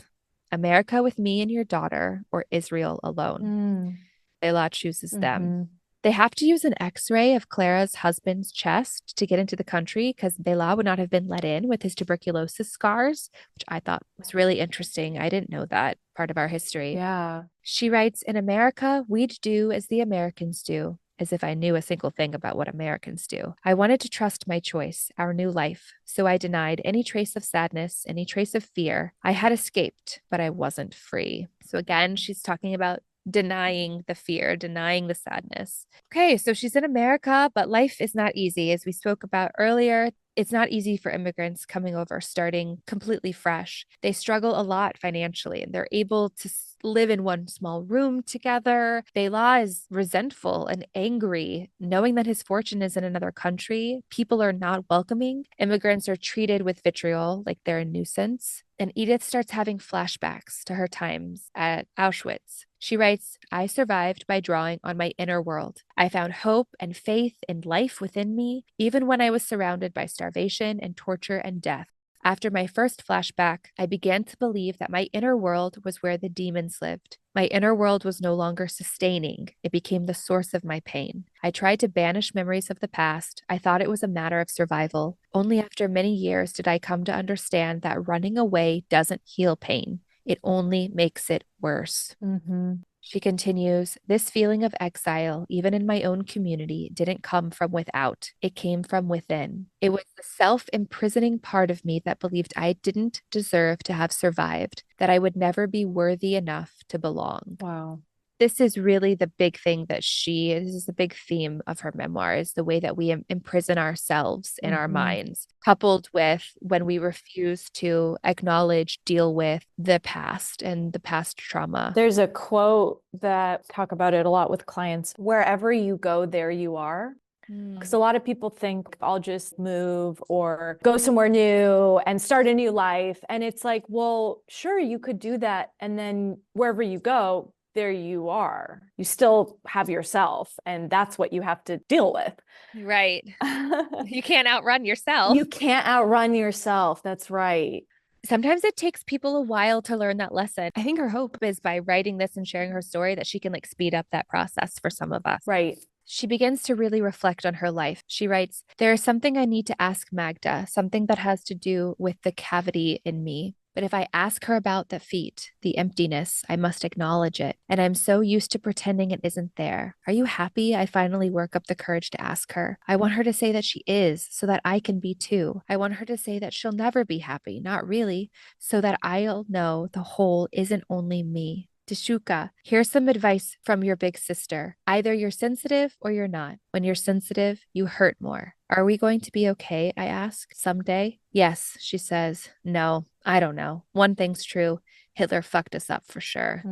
America with me and your daughter, or Israel alone. Bela chooses them. They have to use an x-ray of Clara's husband's chest to get into the country because Bela would not have been let in with his tuberculosis scars, which I thought was really interesting. I didn't know that part of our history. Yeah. She writes, "In America, we'd do as the Americans do," as if I knew a single thing about what Americans do. "I wanted to trust my choice, our new life. So I denied any trace of sadness, any trace of fear. I had escaped, but I wasn't free." So again, she's talking about denying the fear, denying the sadness. Okay, so she's in America, but life is not easy. As we spoke about earlier, it's not easy for immigrants coming over, starting completely fresh. They struggle a lot financially, and they're able to live in one small room together. Bela is resentful and angry, knowing that his fortune is in another country. People are not welcoming. Immigrants are treated with vitriol, like they're a nuisance. And Edith starts having flashbacks to her times at Auschwitz. She writes, "I survived by drawing on my inner world. I found hope and faith in life within me, even when I was surrounded by starvation and torture and death. After my first flashback, I began to believe that my inner world was where the demons lived. My inner world was no longer sustaining. It became the source of my pain. I tried to banish memories of the past. I thought it was a matter of survival. Only after many years did I come to understand that running away doesn't heal pain. It only makes it worse. Mm-hmm. She continues, this feeling of exile, even in my own community, didn't come from without. It came from within. It was the self imprisoning part of me that believed I didn't deserve to have survived, that I would never be worthy enough to belong. Wow. This is really the big thing that this is the big theme of her memoir, is the way that we imprison ourselves in our minds, coupled with when we refuse to acknowledge, deal with the past and the past trauma. There's a quote that talk about it a lot with clients. Wherever you go, there you are. Because a lot of people think I'll just move or go somewhere new and start a new life. And it's like, well, sure, you could do that. And then wherever you go, there you are. You still have yourself. And that's what you have to deal with. Right. You can't outrun yourself. You can't outrun yourself. That's right. Sometimes it takes people a while to learn that lesson. I think her hope is by writing this and sharing her story that she can speed up that process for some of us. Right. She begins to really reflect on her life. She writes, there is something I need to ask Magda, something that has to do with the cavity in me. But if I ask her about the feet, the emptiness, I must acknowledge it. And I'm so used to pretending it isn't there. Are you happy? I finally work up the courage to ask her. I want her to say that she is, so that I can be too. I want her to say that she'll never be happy, not really, so that I'll know the whole isn't only me. Tishuka, here's some advice from your big sister. Either you're sensitive or you're not. When you're sensitive, you hurt more. Are we going to be okay? I ask. Someday? Yes, she says. No, I don't know. One thing's true. Hitler fucked us up for sure.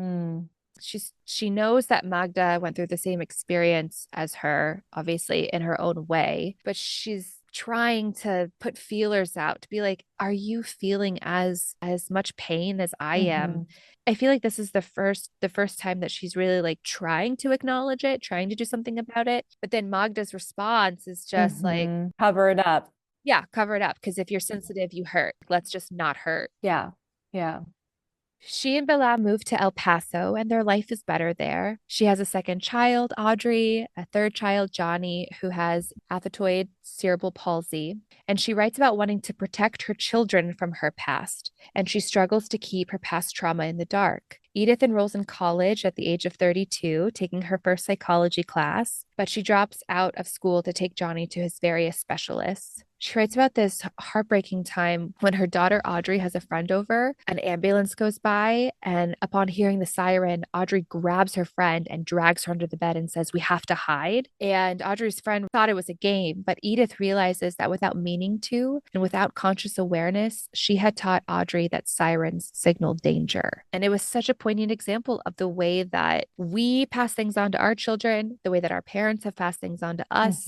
She knows that Magda went through the same experience as her, obviously in her own way, but she's trying to put feelers out to be like, are you feeling as much pain as I am? I feel like this is the first time that she's really trying to acknowledge it, trying to do something about it. But then Magda's response is just cover it up. Yeah, cover it up. Because if you're sensitive, you hurt. Let's just not hurt. Yeah. Yeah. She and Bella moved to El Paso and their life is better there. She has a second child, Audrey, a third child, Johnny, who has athetoid cerebral palsy. And she writes about wanting to protect her children from her past. And she struggles to keep her past trauma in the dark. Edith enrolls in college at the age of 32, taking her first psychology class, but she drops out of school to take Johnny to his various specialists. She writes about this heartbreaking time when her daughter Audrey has a friend over. An ambulance goes by, and upon hearing the siren, Audrey grabs her friend and drags her under the bed and says, "We have to hide." And Audrey's friend thought it was a game, but Edith realizes that without meaning to and without conscious awareness, she had taught Audrey that sirens signaled danger. And it was such a poignant example of the way that we pass things on to our children, the way that our parents have passed things on to us.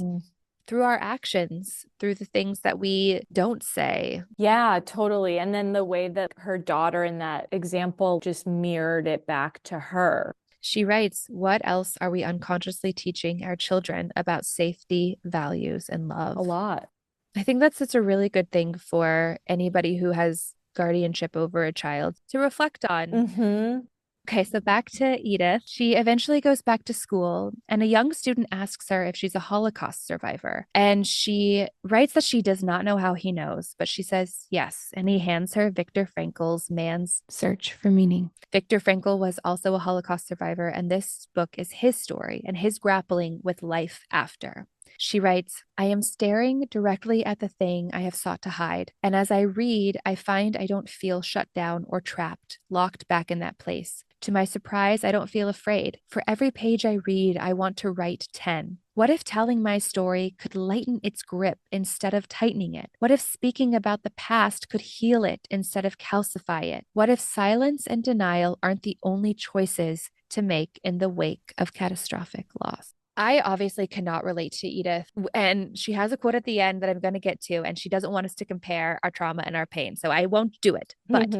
Through our actions, through the things that we don't say. Yeah, totally. And then the way that her daughter in that example just mirrored it back to her. She writes, what else are we unconsciously teaching our children about safety, values, and love? A lot. I think that's such a really good thing for anybody who has guardianship over a child to reflect on. Okay, so back to Edith. She eventually goes back to school, and a young student asks her if she's a Holocaust survivor. And she writes that she does not know how he knows, but she says yes. And he hands her Viktor Frankl's Man's Search for Meaning. Viktor Frankl was also a Holocaust survivor, and this book is his story and his grappling with life after. She writes, I am staring directly at the thing I have sought to hide. And as I read, I find I don't feel shut down or trapped, locked back in that place. To my surprise, I don't feel afraid. For every page I read, I want to write 10. What if telling my story could lighten its grip instead of tightening it? What if speaking about the past could heal it instead of calcify it? What if silence and denial aren't the only choices to make in the wake of catastrophic loss? I obviously cannot relate to Edith, and she has a quote at the end that I'm going to get to, and she doesn't want us to compare our trauma and our pain, so I won't do it. But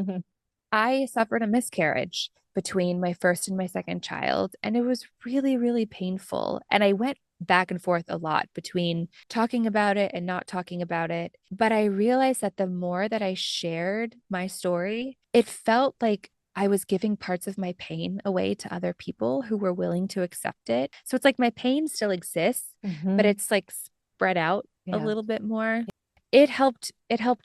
I suffered a miscarriage between my first and my second child, and it was really, really painful. And I went back and forth a lot between talking about it and not talking about it. But I realized that the more that I shared my story, it felt like I was giving parts of my pain away to other people who were willing to accept it. So it's like my pain still exists, but Hmm. it's like spread out a Yeah. little bit more. It helped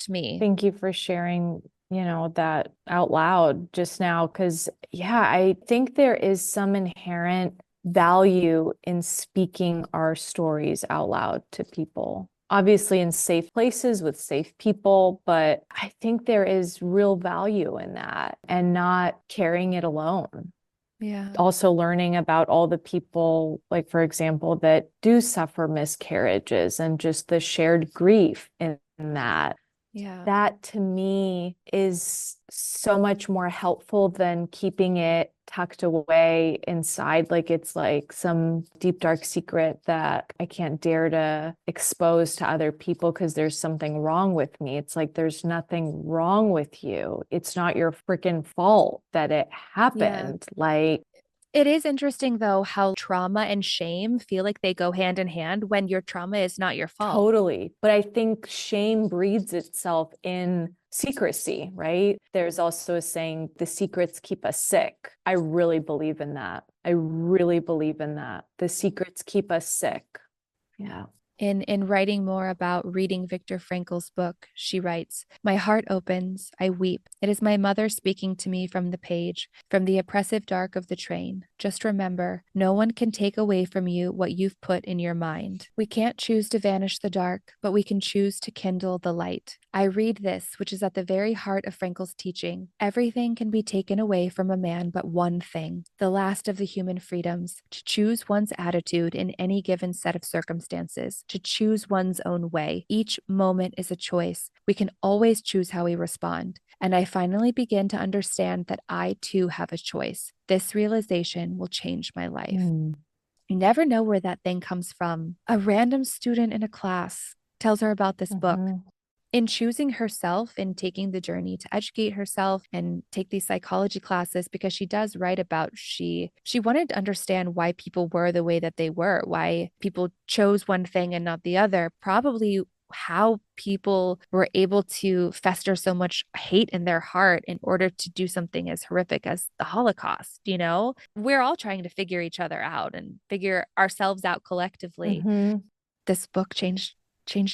me. Thank you for sharing, that out loud just now. Because, yeah, I think there is some inherent value in speaking our stories out loud to people. Obviously, in safe places with safe people, but I think there is real value in that and not carrying it alone. Yeah. Also learning about all the people, like, for example, that do suffer miscarriages and just the shared grief in that. Yeah. That to me is so much more helpful than keeping it tucked away inside, like it's like some deep, dark secret that I can't dare to expose to other people because there's something wrong with me. It's like there's nothing wrong with you. It's not your freaking fault that it Yeah. happened. Like, It is interesting, though, how trauma and shame feel like they go hand in hand when your trauma is not your fault. totally. But I think shame breeds itself in secrecy, right? There's also a saying, the secrets keep us sick. I really believe in that. I really believe in that. The secrets keep us sick. Yeah. In writing more about reading Viktor Frankl's book, she writes, "My heart opens, I weep. It is my mother speaking to me from the page, from the oppressive dark of the train. Just remember, no one can take away from you what you've put in your mind. We can't choose to vanish the dark, but we can choose to kindle the light." I read this, which is at the very heart of Frankl's teaching. Everything can be taken away from a man but one thing, the last of the human freedoms, to choose one's attitude in any given set of circumstances, to choose one's own way. Each moment is a choice. We can always choose how we respond. And I finally begin to understand that I too have a choice. This realization will change my life. Mm. You never know where that thing comes from. A random student in a class tells her about this book. Mhm. In choosing herself and taking the journey to educate herself and take these psychology classes, because she does write about she wanted to understand why people were the way that they were, why people chose one thing and not the other, probably how people were able to fester so much hate in their heart in order to do something as horrific as the Holocaust. We're all trying to figure each other out and figure ourselves out collectively. Mhm. This book changed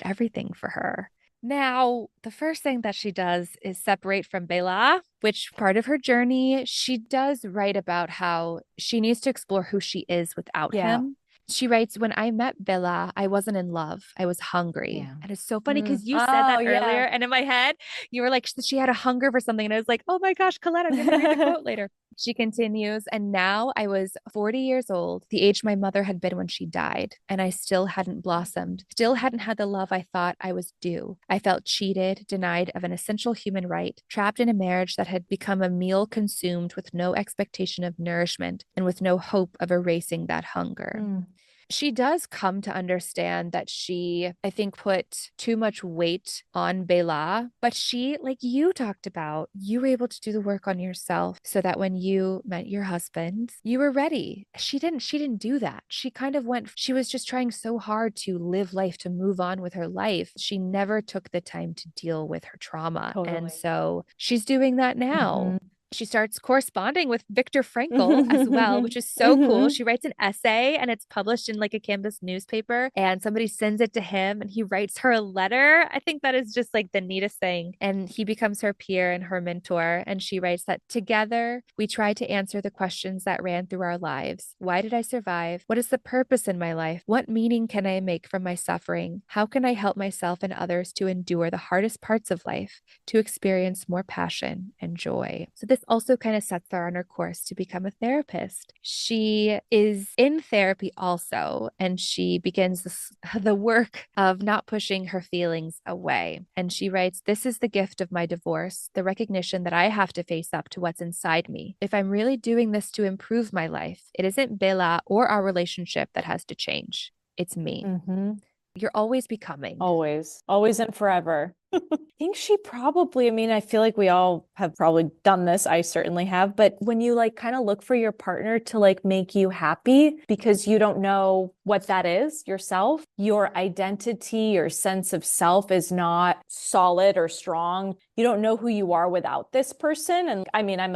everything for her. Now, the first thing that she does is separate from Bela, which part of her journey, she does write about how she needs to explore who she is without Yeah. him. She writes, "When I met Bela, I wasn't in love. I was hungry." Yeah. And it's so funny because you said Oh, that earlier. yeah. And in my head, you were like, she had a hunger for something. And I was like, oh my gosh, Colette, I'm going to read the quote later. She continues, "And now I was 40 years old, the age my mother had been when she died, and I still hadn't blossomed, still hadn't had the love I thought I was due. I felt cheated, denied of an essential human right, trapped in a marriage that had become a meal consumed with no expectation of nourishment and with no hope of erasing that hunger." Mm. She does come to understand that she, I think, put too much weight on Bela, but she, like you talked about, you were able to do the work on yourself so that when you met your husband, you were ready. She didn't do that. She was just trying so hard to live life, to move on with her life. She never took the time to deal with her trauma. And Totally. so she's doing that now. Mhm. She starts corresponding with Viktor Frankl as well, which is so cool. Mhm. She writes an essay and it's published in like a campus newspaper, and somebody sends it to him and he writes her a letter. I think that is just like the neatest thing. And he becomes her peer and her mentor. And she writes that together we try to answer the questions that ran through our lives. Why did I survive? What is the purpose in my life? What meaning can I make from my suffering? How can I help myself and others to endure the hardest parts of life, to experience more passion and joy? So this also kind of sets her on her course to become a therapist. She is in therapy also, and she begins the work of not pushing her feelings away. And she writes, "This is the gift of my divorce, the recognition that I have to face up to what's inside me. If I'm really doing this to improve my life, it isn't Bela or our relationship that has to change. It's me." Mhm. You're always becoming. Always. Always and forever. I think she probably, I mean, I feel like we all have probably done this. I certainly have. But when you like kind of look for your partner to like make you happy because you don't know what that is yourself, your identity, your sense of self is not solid or strong. You don't know who you are without this person. And I mean, I'm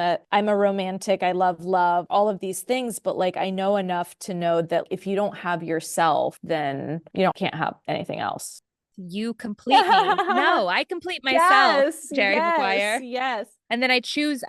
a romantic. I love love, all of these things, but like I know enough to know that if you don't have yourself, then can't have anything else. You complete me. No, I complete myself, Yes, Jerry yes, Maguire. yes. And then I choose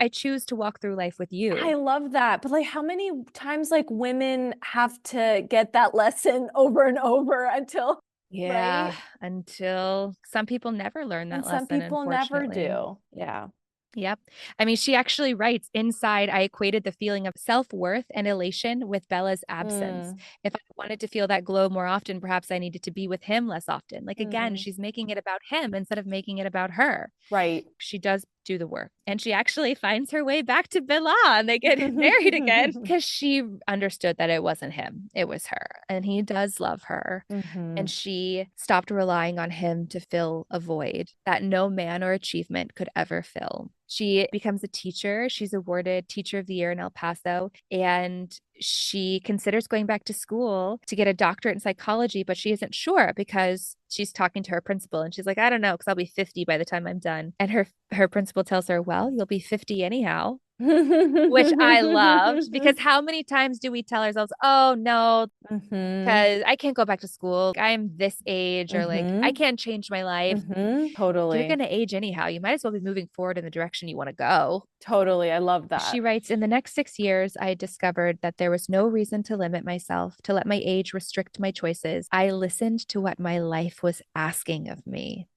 to walk through life with you. I love that. But like how many times like women have to get that lesson over and over until, Yeah, right? until some people never learn And that some lesson, people never unfortunately. do. Yeah. Yep. I mean, she actually writes inside, I equated the feeling of self-worth and elation with Bella's absence. Mm, If I wanted to feel that glow more often, perhaps I needed to be with him less often. Like again, mm, she's making it about him instead of making it about her. right. She does do the work and she actually finds her way back to Bella and they get married again because she understood that it wasn't him, it was her. And he does love her. And Hmm. she stopped relying on him to fill a void that no man or achievement could ever fill. She becomes a teacher. She's awarded Teacher of the Year in El Paso, and she considers going back to school to get a doctorate in psychology, but she isn't sure because she's talking to her principal and she's like, I don't know, because I'll be 50 by the time I'm done. And her principal tells her, well, you'll be 50 anyhow, which I loved because how many times do we tell ourselves, oh no, Hmm. because I can't go back to school. I'm this age, or like, I Hmm. can't change my life. You're Totally. going to age anyhow. You might as well be moving forward in the direction you want to go. Totally. I love She that. writes, in the next 6 years, I discovered that there was no reason to limit myself, to let my age restrict my choices. I listened to what my life was asking of me.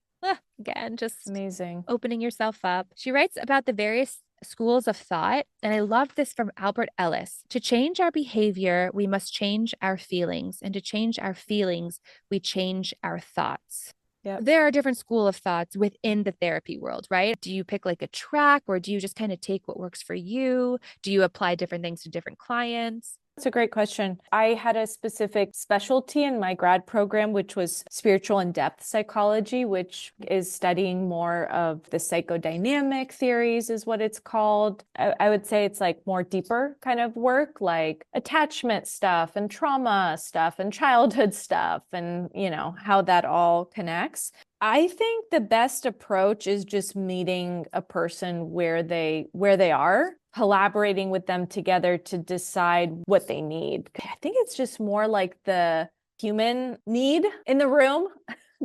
Again, just Amazing. opening yourself up. She writes about the various schools of thought, and I love this from Albert Ellis. To change our behavior, we must change our feelings, and to change our feelings, we change our thoughts. Yep. There are different school of thoughts within the therapy world, right? Do you pick like a track or do you just kind of take what works for you? Do you apply different things to different clients? That's a great question. I had a specific specialty in my grad program, which was spiritual and depth psychology, which is studying more of the psychodynamic theories, is what it's called. I would say it's like more deeper kind of work, like attachment stuff and trauma stuff and childhood stuff and, how that all connects. I think the best approach is just meeting a person where they are, collaborating with them together to decide what they need. I think it's just more like the human need in the room.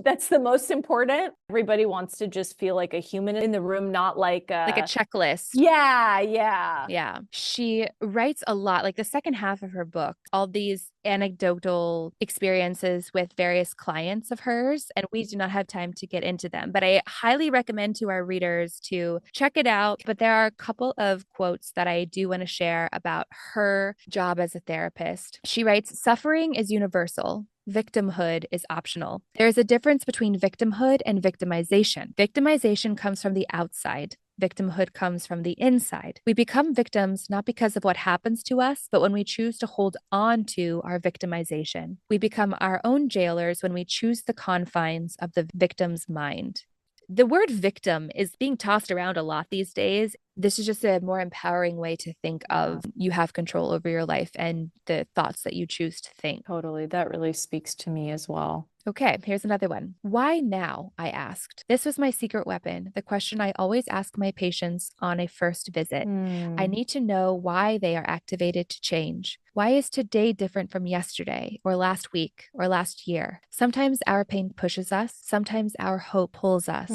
That's the most important. Everybody wants to just feel like a human in the room, not like Like a checklist. yeah, yeah. Yeah. She writes a lot, like the second half of her book, all these anecdotal experiences with various clients of hers. And we do not have time to get into them, but I highly recommend to our readers to check it out. But there are a couple of quotes that I do want to share about her job as a therapist. She writes, suffering is universal. Victimhood is optional. There is a difference between victimhood and victimization. Victimization comes from the outside. Victimhood comes from the inside. We become victims not because of what happens to us, but when we choose to hold on to our victimization. We become our own jailers when we choose the confines of the victim's mind. The word victim is being tossed around a lot these days. This is just a more empowering way to think of you have control over your life and the thoughts that you choose to think. Totally. That really speaks to me as well. Okay, here's another one. Why now? I asked. This was my secret weapon, the question I always ask my patients on a first visit. I need to know why they are activated to change. Why is today different from yesterday or last week or last year? Sometimes our pain pushes us, sometimes our hope pulls us.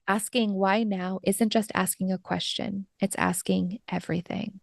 Asking why now isn't just asking a question, it's asking everything.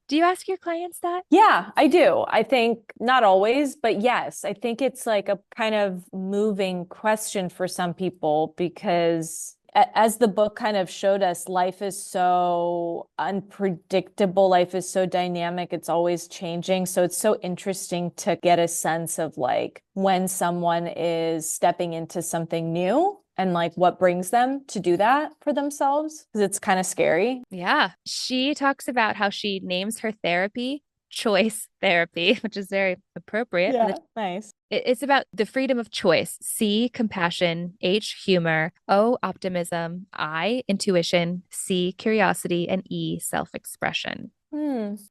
Do you ask your clients that? Yeah, I do. I think not always, but yes, I think it's like a kind of moving question for some people because as the book kind of showed us, life is so unpredictable. Life is so dynamic. It's always changing. So it's so interesting to get a sense of like when someone is stepping into something new and like what brings them to do that for themselves because it's kind of scary. Yeah. She talks about how she names her therapy choice therapy, which is very appropriate. Yeah, nice. It's about the freedom of choice. C, compassion. H, humor. O, optimism. I, intuition. C, curiosity. And E, self expression.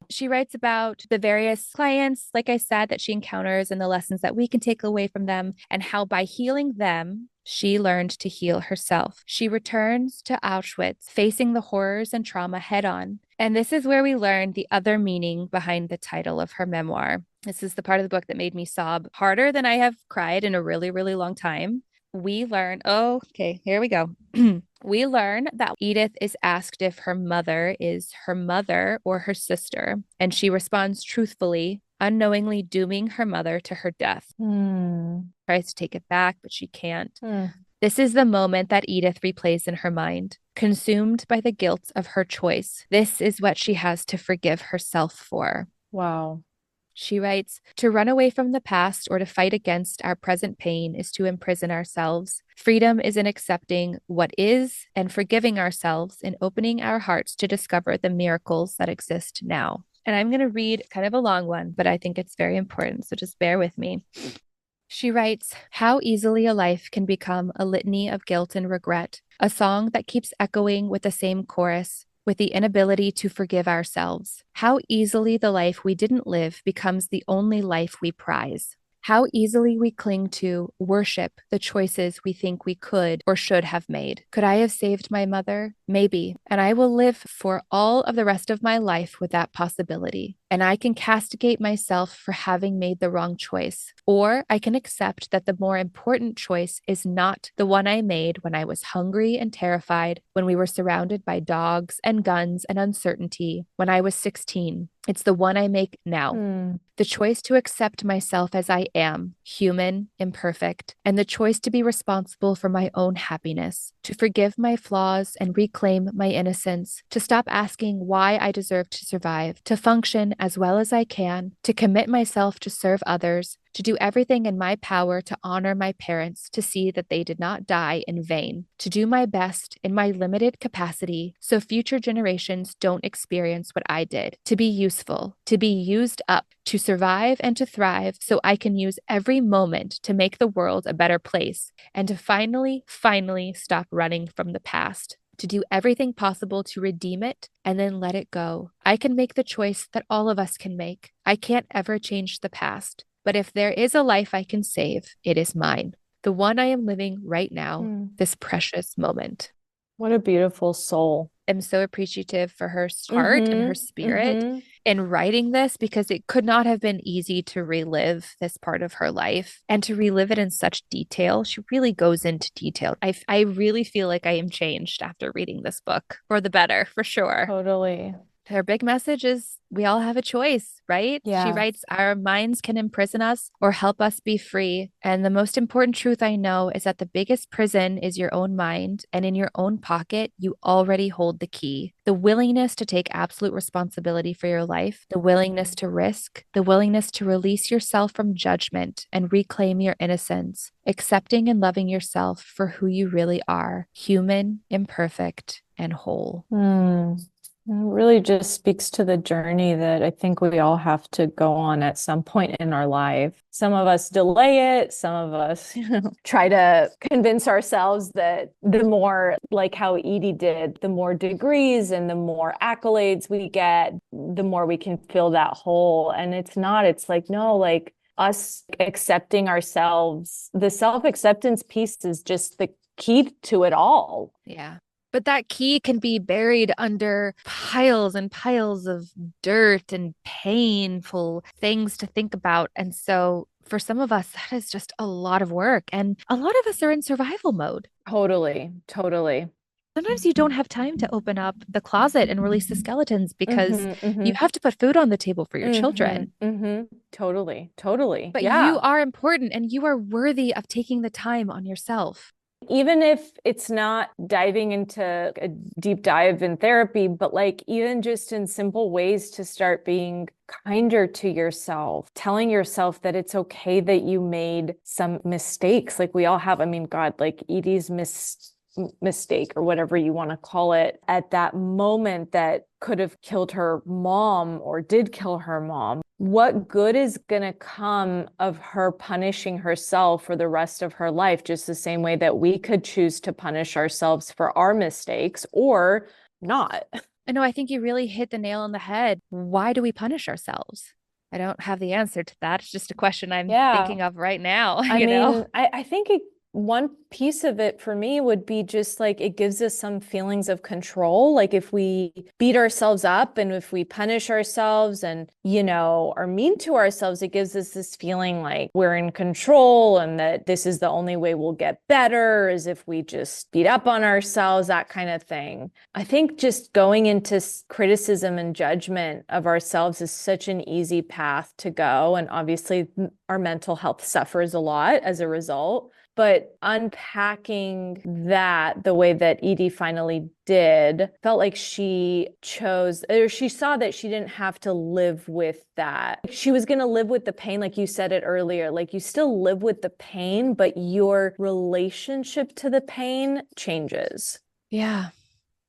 She writes about the various clients, like I said, that she encounters and the lessons that we can take away from them, and how by healing them, she learned to heal herself. She returns to Auschwitz, facing the horrors and trauma head on. And this is where we learn the other meaning behind the title of her memoir. This is the part of the book that made me sob harder than I have cried in a really, really long time. We learn, oh, okay, here we go. We learn that Edith is asked if her mother is her mother or her sister, and she responds truthfully, unknowingly dooming her mother to her death. Tries to take it back, but she can't. This is the moment that Edith replays in her mind, consumed by the guilt of her choice. This is what she has to forgive herself for. Wow. She writes, to run away from the past or to fight against our present pain is to imprison ourselves. Freedom is in accepting what is and forgiving ourselves in opening our hearts to discover the miracles that exist now. And I'm going to read kind of a long one, but I think it's very important. So just bear with me. She writes, how easily a life can become a litany of guilt and regret, a song that keeps echoing with the same chorus, with the inability to forgive ourselves. How easily the life we didn't live becomes the only life we prize. How easily we cling to, worship the choices we think we could or should have made. Could I have saved my mother? Maybe. And I will live for all of the rest of my life with that possibility. And I can castigate myself for having made the wrong choice. Or I can accept that the more important choice is not the one I made when I was hungry and terrified, when we were surrounded by dogs and guns and uncertainty, when I was 16. It's the one I make now. The choice to accept myself as I am, human, imperfect, and the choice to be responsible for my own happiness, to forgive my flaws and reclaim my innocence, to stop asking why I deserve to survive, to function as well as I can, to commit myself to serve others, to do everything in my power to honor my parents, to see that they did not die in vain, to do my best in my limited capacity so future generations don't experience what I did, to be useful, to be used up, to survive and to thrive so I can use every moment to make the world a better place, and to finally stop running from the past. To do everything possible to redeem it and then let it go. I can make the choice that all of us can make. I can't ever change the past. But if there is a life I can save, it is mine. The one I am living right now, this precious moment. What a beautiful soul. I'm so appreciative for her heart and her spirit in writing this, because it could not have been easy to relive this part of her life and to relive it in such detail. She really goes into detail. I really feel like I am changed after reading this book, for the better, for sure. Totally. Her big message is we all have a choice, right? Yeah. She writes, our minds can imprison us or help us be free. And the most important truth I know is that the biggest prison is your own mind, and in your own pocket, you already hold the key. The willingness to take absolute responsibility for your life, the willingness to risk, the willingness to release yourself from judgment and reclaim your innocence, accepting and loving yourself for who you really are, human, imperfect, and whole. It really just speaks to the journey that I think we all have to go on at some point in our life. Some of us delay it. Some of us try to convince ourselves that the more, like how Edie did, the more degrees and the more accolades we get, the more we can fill that hole. And it's not, it's like, no, like us accepting ourselves, the self-acceptance piece is just the key to it all. Yeah. But that key can be buried under piles and piles of dirt and painful things to think about. And so for some of us, that is just a lot of work. And a lot of us are in survival mode. Totally. Sometimes you don't have time to open up the closet and release the skeletons because you have to put food on the table for your children. Totally. But yeah. You are important and you are worthy of taking the time on yourself. Even if it's not diving into a deep dive in therapy, but like even just in simple ways to start being kinder to yourself, telling yourself that it's okay that you made some mistakes. Like we all have, I mean, God, like Edie's mistake or whatever you want to call it at that moment that could have killed her mom or did kill her mom. what good is going to come of her punishing herself for the rest of her life, just the same way that we could choose to punish ourselves for our mistakes or not. I know, I think you really hit the nail on the head. Why do we punish ourselves? I don't have the answer to that. It's just a question I'm thinking of right now. I think one piece of it for me would be just like it gives us some feelings of control. Like if we beat ourselves up and if we punish ourselves and, are mean to ourselves, it gives us this feeling like we're in control and that this is the only way we'll get better is if we just beat up on ourselves, that kind of thing. I think just going into criticism and judgment of ourselves is such an easy path to go. And obviously our mental health suffers a lot as a result. But unpacking that the way that Edie finally did felt like she chose, or she saw that she didn't have to live with that. She was going to live with the pain, like you said it earlier, like you still live with the pain, but your relationship to the pain changes. Yeah,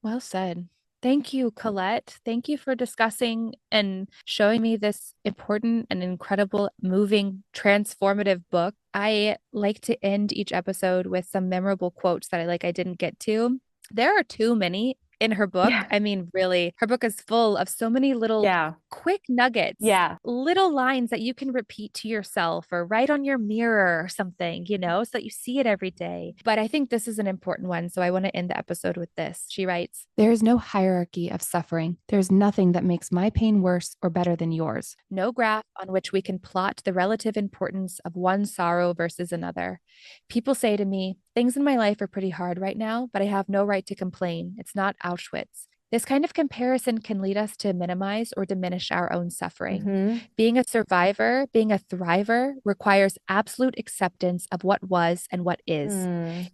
well said. Thank you, Colette. Thank you for discussing and showing me this important and incredible, moving, transformative book. I like to end each episode with some memorable quotes that I didn't get to. There are too many in her book. Yeah. I mean, really, her book is full of so many little quick nuggets, little lines that you can repeat to yourself or write on your mirror or something, so that you see it every day. But I think this is an important one. So I want to end the episode with this. She writes, "There is no hierarchy of suffering. There's nothing that makes my pain worse or better than yours. No graph on which we can plot the relative importance of one sorrow versus another. People say to me, things in my life are pretty hard right now, but I have no right to complain. It's not Auschwitz. This kind of comparison can lead us to minimize or diminish our own suffering. Mm-hmm. Being a survivor, being a thriver, requires absolute acceptance of what was and what is.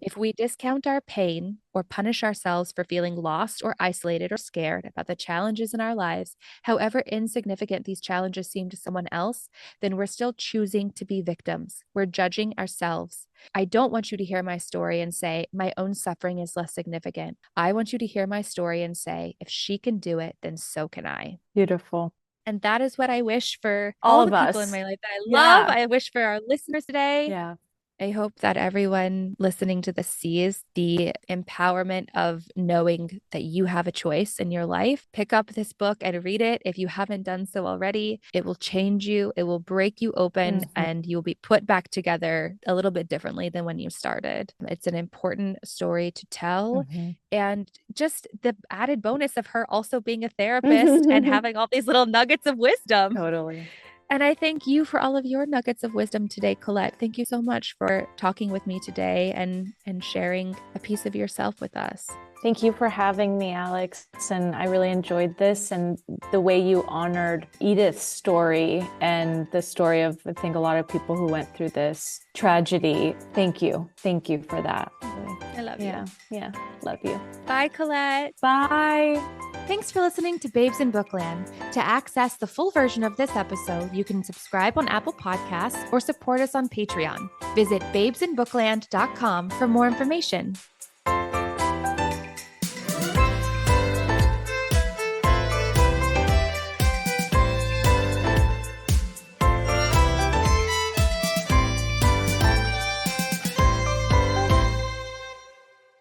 If we discount our pain or punish ourselves for feeling lost or isolated or scared about the challenges in our lives, however insignificant these challenges seem to someone else, then we're still choosing to be victims. We're judging ourselves. I don't want you to hear my story and say, my own suffering is less significant. I want you to hear my story and say, if she can do it, then so can I." Beautiful. And that is what I wish for all the of people us in my life that I love. I wish for our listeners today. Yeah. I hope that everyone listening to this sees the empowerment of knowing that you have a choice in your life. Pick up this book and read it if you haven't done so already. It will change you. It will break you open and you'll be put back together a little bit differently than when you started. It's an important story to tell. And just the added bonus of her also being a therapist and having all these little nuggets of wisdom. Totally. And I thank you for all of your nuggets of wisdom today, Colette. Thank you so much for talking with me today and sharing a piece of yourself with us. Thank you for having me, Alex. And I really enjoyed this and the way you honored Edith's story and the story of, I think, a lot of people who went through this tragedy. Thank you. Thank you for that. I love you. Yeah. Love you. Bye, Colette. Bye. Thanks for listening to Babes in Bookland. To access the full version of this episode, you can subscribe on Apple Podcasts or support us on Patreon. Visit babesinbookland.com for more information.